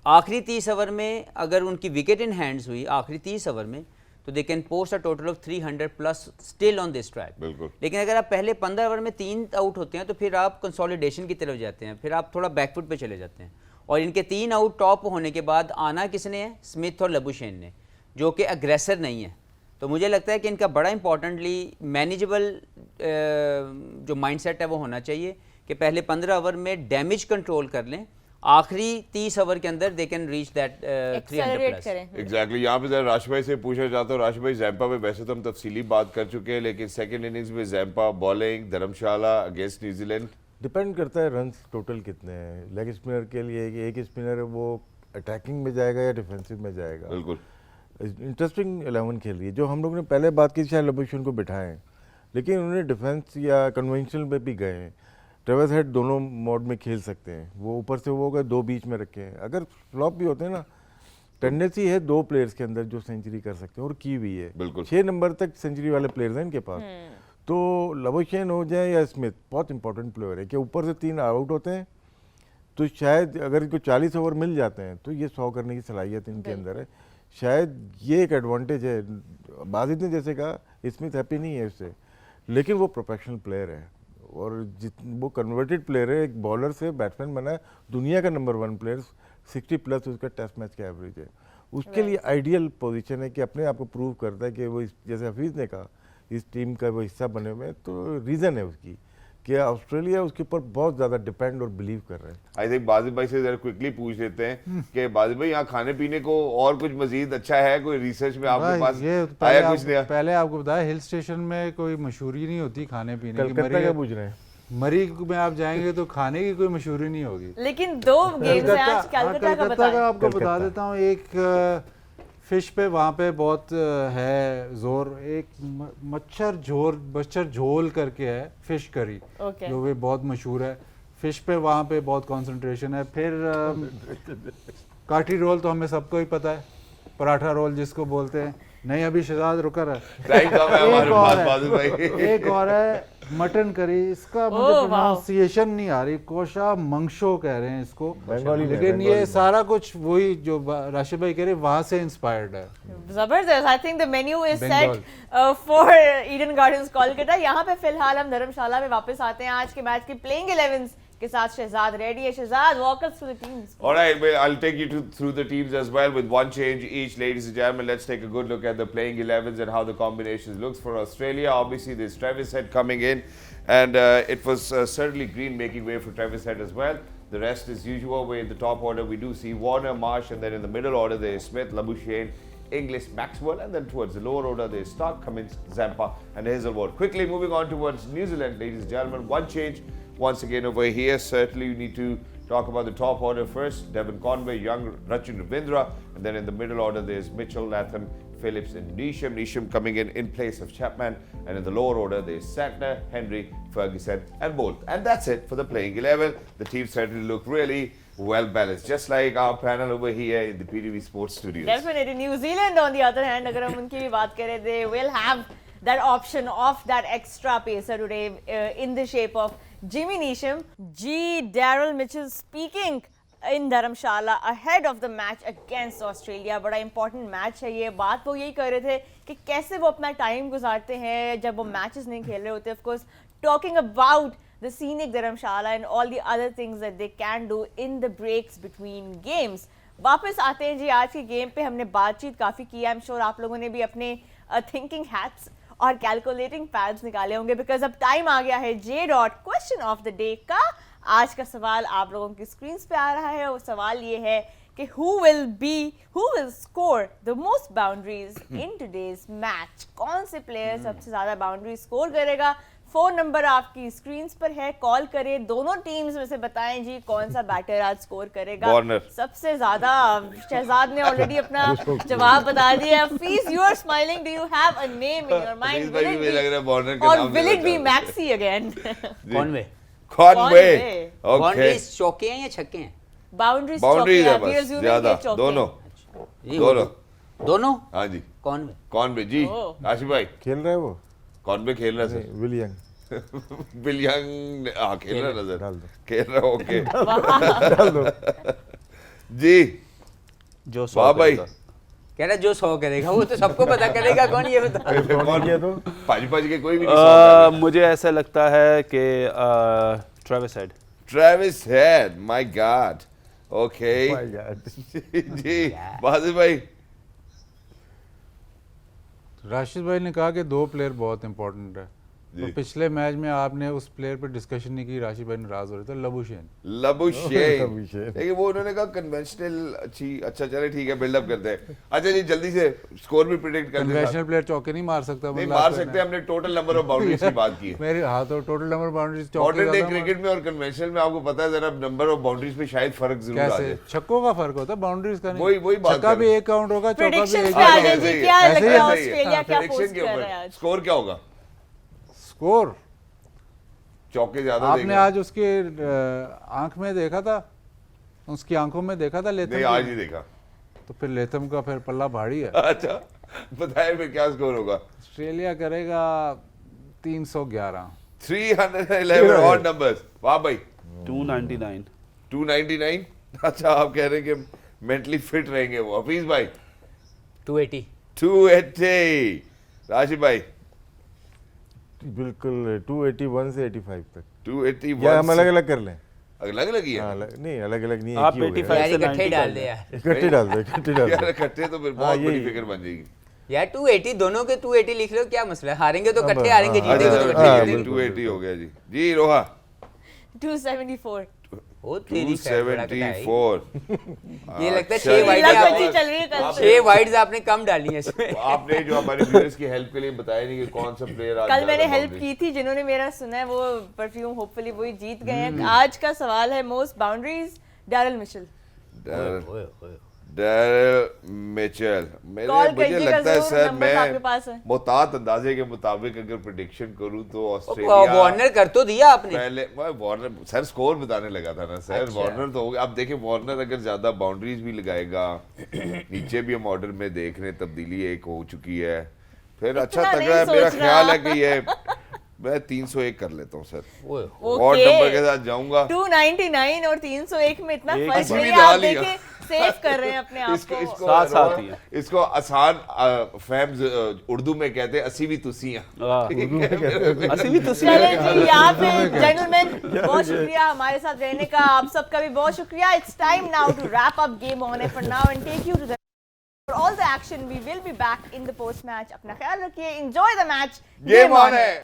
आखिरी 30 ओवर में अगर उनकी विकेट इन हैंड्स हुई आखिरी 30 ओवर में, तो they can post a total of 300 plus still on this track. बिल्कुल। लेकिन अगर आप पहले 15 ओवर में 3 आउट होते हैं तो फिर आप कंसोलिडेशन की तरफ जाते हैं, फिर आप थोड़ा बैकफुट पे चले जाते हैं। और इनके 3 आउट टॉप होने के बाद आना किसने है? स्मिथ और लबुशेन ने, जो कि अग्रेसर नहीं है। तो मुझे लगता है कि इनका बड़ा इंपॉर्टेंटली मैनेजेबल जो माइंडसेट है वो होना चाहिए कि पहले 15 ओवर में डैमेज कंट्रोल कर लें, आखिरी 30 ओवर के अंदर they can reach that 300 plus. Exactly. यहाँ पे जरा राश भाई से पूछना चाहता हूँ। राश भाई, जैम्पा पे वैसे तो हम तफसीली बात कर चुके हैं, लेकिन सेकंड इनिंग्स में जैम्पा बॉलिंग धर्मशाला अगेंस्ट न्यूजीलैंड, डिपेंड करता है रन्स टोटल कितने हैं। लेग स्पिनर के लिए कि एक स्पिनर है वो अटैकिंग में जाएगा या डिफेंसिव में जाएगा। बिल्कुल इंटरेस्टिंग 11 खेल रही है। जो हम लोग ने पहले बात की शायद लबुशेन को बिठाएं, लेकिन उन्होंने डिफेंस या कन्वेंशनल पे भी गए हैं। ट्रेविस हेड दोनों मोड में खेल सकते हैं, वो ऊपर से वो गए, 2 बीच में रखे हैं। अगर फ्लॉप भी होते हैं ना, टेंडेंसी है 2 प्लेयर्स के अंदर जो सेंचुरी कर सकते हैं, और की हुई है। बिल्कुल 6 नंबर तक सेंचुरी वाले प्लेयर्स हैं इनके पास। तो लबुशेन हो जाए या स्मिथ, बहुत इंपॉर्टेंट प्लेयर है कि ऊपर से 3 आउट होते हैं, तो शायद अगर इनको 40 ओवर मिल जाते हैं तो ये 100 करने की सलाहियत इनके अंदर है। शायद ये एक एडवांटेज है। बाजिद ने जैसे कहा, स्मिथ हैप्पी नहीं है इससे, लेकिन वो प्रोफेशनल प्लेयर है और वो कन्वर्टेड प्लेयर है, एक बॉलर से बैट्समैन बना है, दुनिया का नंबर 1 प्लेयर, 60 प्लस उसका टेस्ट मैच का एवरेज है। उसके लिए आइडियल पोजीशन है कि अपने आप को प्रूव करता है कि वो जैसे हफीज़ ने कहा इस टीम का वो हिस्सा बने हुए हैं। तो रीज़न है उसकी कि ऑस्ट्रेलिया उसके ऊपर बहुत ज़्यादा डिपेंड और बिलीव कर रहे हैं। आई थिंक बाजिद भाई से जरा क्विकली पूछ लेते हैं कि बाजिद भाई, यहाँ खाने पीने को और कुछ मजीद अच्छा है? कोई रिसर्च में आपके पास आया कुछ नया? पहले आपको बताया हिल स्टेशन में कोई मशहूरी नहीं होती खाने पीने की। कलकत्ता क्या पूछ रहे हैं? मरी में आप जाएंगे तो खाने की कोई मशहूरी नहीं होगी। लेकिन 2 गेम्स हैं आज, कलकत्ता का बताएं। आपको बता देता हूँ। एक फिश पे वहाँ पे बहुत है जोर, एक मच्छर झोल करके है फिश करी, जो भी बहुत मशहूर है। फिश पे वहाँ पे बहुत कंसंट्रेशन है। फिर काठी रोल तो हमें सबको ही पता है, पराठा रोल जिसको बोलते हैं। नहीं, अभी शहजाद रुका है। टाइम कम है हमारे एक और पास बादल भाई। है, एक और है मटन करी, इसका मुझे वाह। प्रोनाउंसिएशन नहीं आ रही, कोशा मंगशो कह रहे हैं इसको, बंगाली में, लेकिन बंगाली ये में। सारा कुछ वही जो राशिद भाई कह रहे वहां से इंस्पायर्ड है। जबरदस्त। I think the menu is Bengal. Set for Eden gardens Kolkata. यहाँ पे फिलहाल हम धर्मशाला में वापस आते हैं आज के मैच की प्लेइंग 11s के साथ। शहजाद रेडी है। Shahzad, walk us through the teams. All right, well, I'll take you through the teams as well with one change each, ladies and gentlemen. Let's take a good look at the playing 11s and how the combinations looks for Australia. Obviously, there's Travis Head coming in, and it was certainly Green making way for Travis Head as well. The rest is usual. Where in the top order we do see Warner, Marsh, and then in the middle order there is Smith, Labuschagne, Inglis, Maxwell, and then towards the lower order there is Stark, Cummins, Zampa, and Hazelwood. Quickly moving on towards New Zealand, ladies and gentlemen. One change once again over here. Certainly we need to talk about the top order first. Devon Conway, Young, Rachin Ravindra, and then in the middle order there's Mitchell, Latham, Phillips, and Neesham. Neesham coming in place of Chapman, and in the lower order there's Santner, Henry, Ferguson, and Bolt. And that's it for the playing 11. The teams certainly look really well balanced, just like our panel over here in the PTV Sports Studios. Definitely. New Zealand on the other hand, अगर हम उनकी भी बात करें, they will have that option of that extra pacer today in the shape of Jimmy Neesham. Daryl Mitchell speaking in Dharamshala ahead of the match against Australia. बड़ा important match है ये। बात वो यही कर रहे थे कि कैसे वो अपना टाइम गुजारते हैं जब वो मैचेस नहीं खेल रहे होते। Of course, talking about the scenic Dharamshala and all the other things that they can do in the breaks between games. वापस आते हैं जी आज के गेम पे। हमने बातचीत काफ़ी की है। आई एम श्योर आप लोगों ने भी अपने थिंकिंग हैट्स और कैलकुलेटिंग पैड्स निकाले होंगे, बिकॉज अब टाइम आ गया है J dot question of the day का। आज का सवाल आप लोगों की स्क्रीन पे आ रहा है। वो सवाल ये है कि who will score the most boundaries in today's match? कौन से प्लेयर सबसे ज्यादा बाउंड्री स्कोर करेगा? फोन नंबर आपकी स्क्रीन पर है, कॉल करें। दोनों टीम्स में से बताएं जी कौन सा बैटर आज स्कोर करेगा Warner. सबसे ज्यादा। शहजाद ने ऑलरेडी अपना जवाब बता दिया। Fees, you are smiling. Do you have a name in your mind? Please, भाई, मुझे लग रहा है Warner का or नाम will लेना it be चाह रहे हैं। Maxi again? Conway. Conway. Okay. Boundaries चौके हैं या छक्के हैं? Boundaries Boundaries है चौके हैं। We बस, assuming ज्यादा ये चौके दोनों ये दोनों। दोनों हाँ जी, कॉनवे। कॉनवे जी। ओह। आशिफ भाई, खेल रहा है वो कॉनवे खेल रहा है सर। Will young. बिलियंग हाँ खेल रहा है नजर। डाल दो। खेल रहा है, ओके डाल दो। जी। जो वाह भाई। कह रहा जो 100 करेगा वो तो सबको पता करेगा कौन, ये बता। कौन किया तो? पाजी के कोई भी नहीं सॉल्व मुझे ऐसा लगता है कि Travis head. Travis head, my God. Okay My God. जी बाजिल भाई। राशिद भाई ने कहा कि दो प्लेयर बहुत इंपॉर्टेंट है, तो जी। पिछले मैच में आपने उस प्लेयर पे डिस्कशन नहीं की, राशिद भाई नाराज हो रहे थे, लबुशेन। लबुशेन। लबुशेन। लेकिन वो उन्होंने कहा कन्वेंशनल अच्छा चले ठीक है, बिल्डअप करते हैं। अच्छा जी जल्दी से स्कोर भी प्रेडिक्ट कर दें। कन्वेंशनल प्लेयर चौके नहीं मार सकता, नहीं मतलब मार आपको सकते, हमने टोटल नंबर ऑफ बाउंड्रीज की बात की है। मेरे हाँ, तो टोटल नंबर बाउंड्रीज चौके मॉडर्न डे ज्यादा क्रिकेट में और कन्वेंशनल में आपको पता है जरा नंबर ऑफ बाउंड्रीज पे शायद फर्क जरूर आ कैसे जाए। छक्कों का फर्क होता है, बाउंड्रीज का नहीं। वही बात छक्का कर भी रहे हैं। एक काउंट होगा, चौका भी Predictions एक पे आ काउंट जाए होगा। जी, क्या ऐसे लगता ही है है। ऑस्ट्रेलिया क्या Prediction पोस्ट के कर ऊपर। रहा है आज? स्कोर क्या होगा? स्कोर चौके ज्यादा आपने देंगे। आज उसके आंख में देखा था, उसकी आंखों में देखा था लेथम नहीं को? आज ही देखा। तो फिर लेथम का फिर पल्ला भारी है। अच्छा बताए फिर क्या स्कोर होगा? ऑस्ट्रेलिया करेगा 311। 311 ऑड नंबर्स। वाह भाई। 299। 299। अच्छा आप कह रहे हैं कि मेंटली फिट रहेंगे वो। हफीज भाई 280। 280। राशिद भाई बिल्कुल 281 से 85 तक। 281। या हम अलग अलग कर लें? अलग अलग ही है। हाँ, नहीं अलग अलग नहीं, आप एक ही हो गया। 85 यार से इकट्ठे 90 डाल कर दे लें। यार। इकट्ठे डाल दो, इकट्ठे डाल यार दो। इकट्ठे तो फिर हाँ, बहुत बड़ी यही। फिक्र बन जाएगी। यार 280 दोनों के 280 लिख लो, क्या मसला है? हारेंगे तो इकट्ठे हारेंगे, हाँ, जीतेंगे तो अच्छा इकट्ठे हाँ, ठीक है जीतेंगे। जी, 280 हो गया जी। जी रोहा 274। ओ तेरी खैर बड़ा कटाई। 274। ये लगता है अच्छा, 6 वाइड लग आप- बच्ची चल रही है कल से। 6 वाइड्स आपने कम डाली हैं इसमें। आपने जो हमारे व्यूअर्स की हेल्प के लिए बताया नहीं कि कौन सा प्लेयर आज कल मैंने ज्यादा हेल्प boundary- की थी, जिन्होंने मेरा सुना है वो परफ्यूम होपफुली वही जीत गए हैं। आज का सवाल है most boundaries, Daryl Mitchell. Daryl Daryl Mitchell, Call मुझे कीजिएगा लगता है जरूर, सर numbers आपके पास है। मैं मोहतात अंदाजे के मुताबिक अगर प्रेडिक्शन करूं तो ऑस्ट्रेलिया वार्नर कर तो दिया आपने। पहले वार्नर सर स्कोर बताने लगा था ना सर। अच्छा। वार्नर तो हो गया। अब देखिए वार्नर अगर ज्यादा बाउंड्रीज भी लगाएगा, नीचे भी हम ऑर्डर में देख रहे हैं तब्दीली एक हो चुकी है, फिर अच्छा इतना तगड़ा है। नहीं मेरा सोच ख्याल रहा। है कि ये मैं 301 कर लेता हूँ सर। ओए, वॉट नंबर के साथ जाऊंगा। 299 और 301 में इतना एक फर्क इसी नहीं भी है। आप डाल लिया। देखिए सेव कर रहे हैं अपने आप इसको को। इसको साथ साथ ही है। इसको आसान फैम्स उर्दू में कहते हैं असी भी तुसी हैं। असली भी तो चलिए जी, यहाँ पे जेंटलमैन बहुत शुक्रिया हमारे साथ रहने का। आप सबका भी बहुत शुक्रिया। It's time now to wrap up game on for now and take you to the for all the action. We will be back in the post match. अपना ख्याल रखिए. Enjoy the match. Game on है।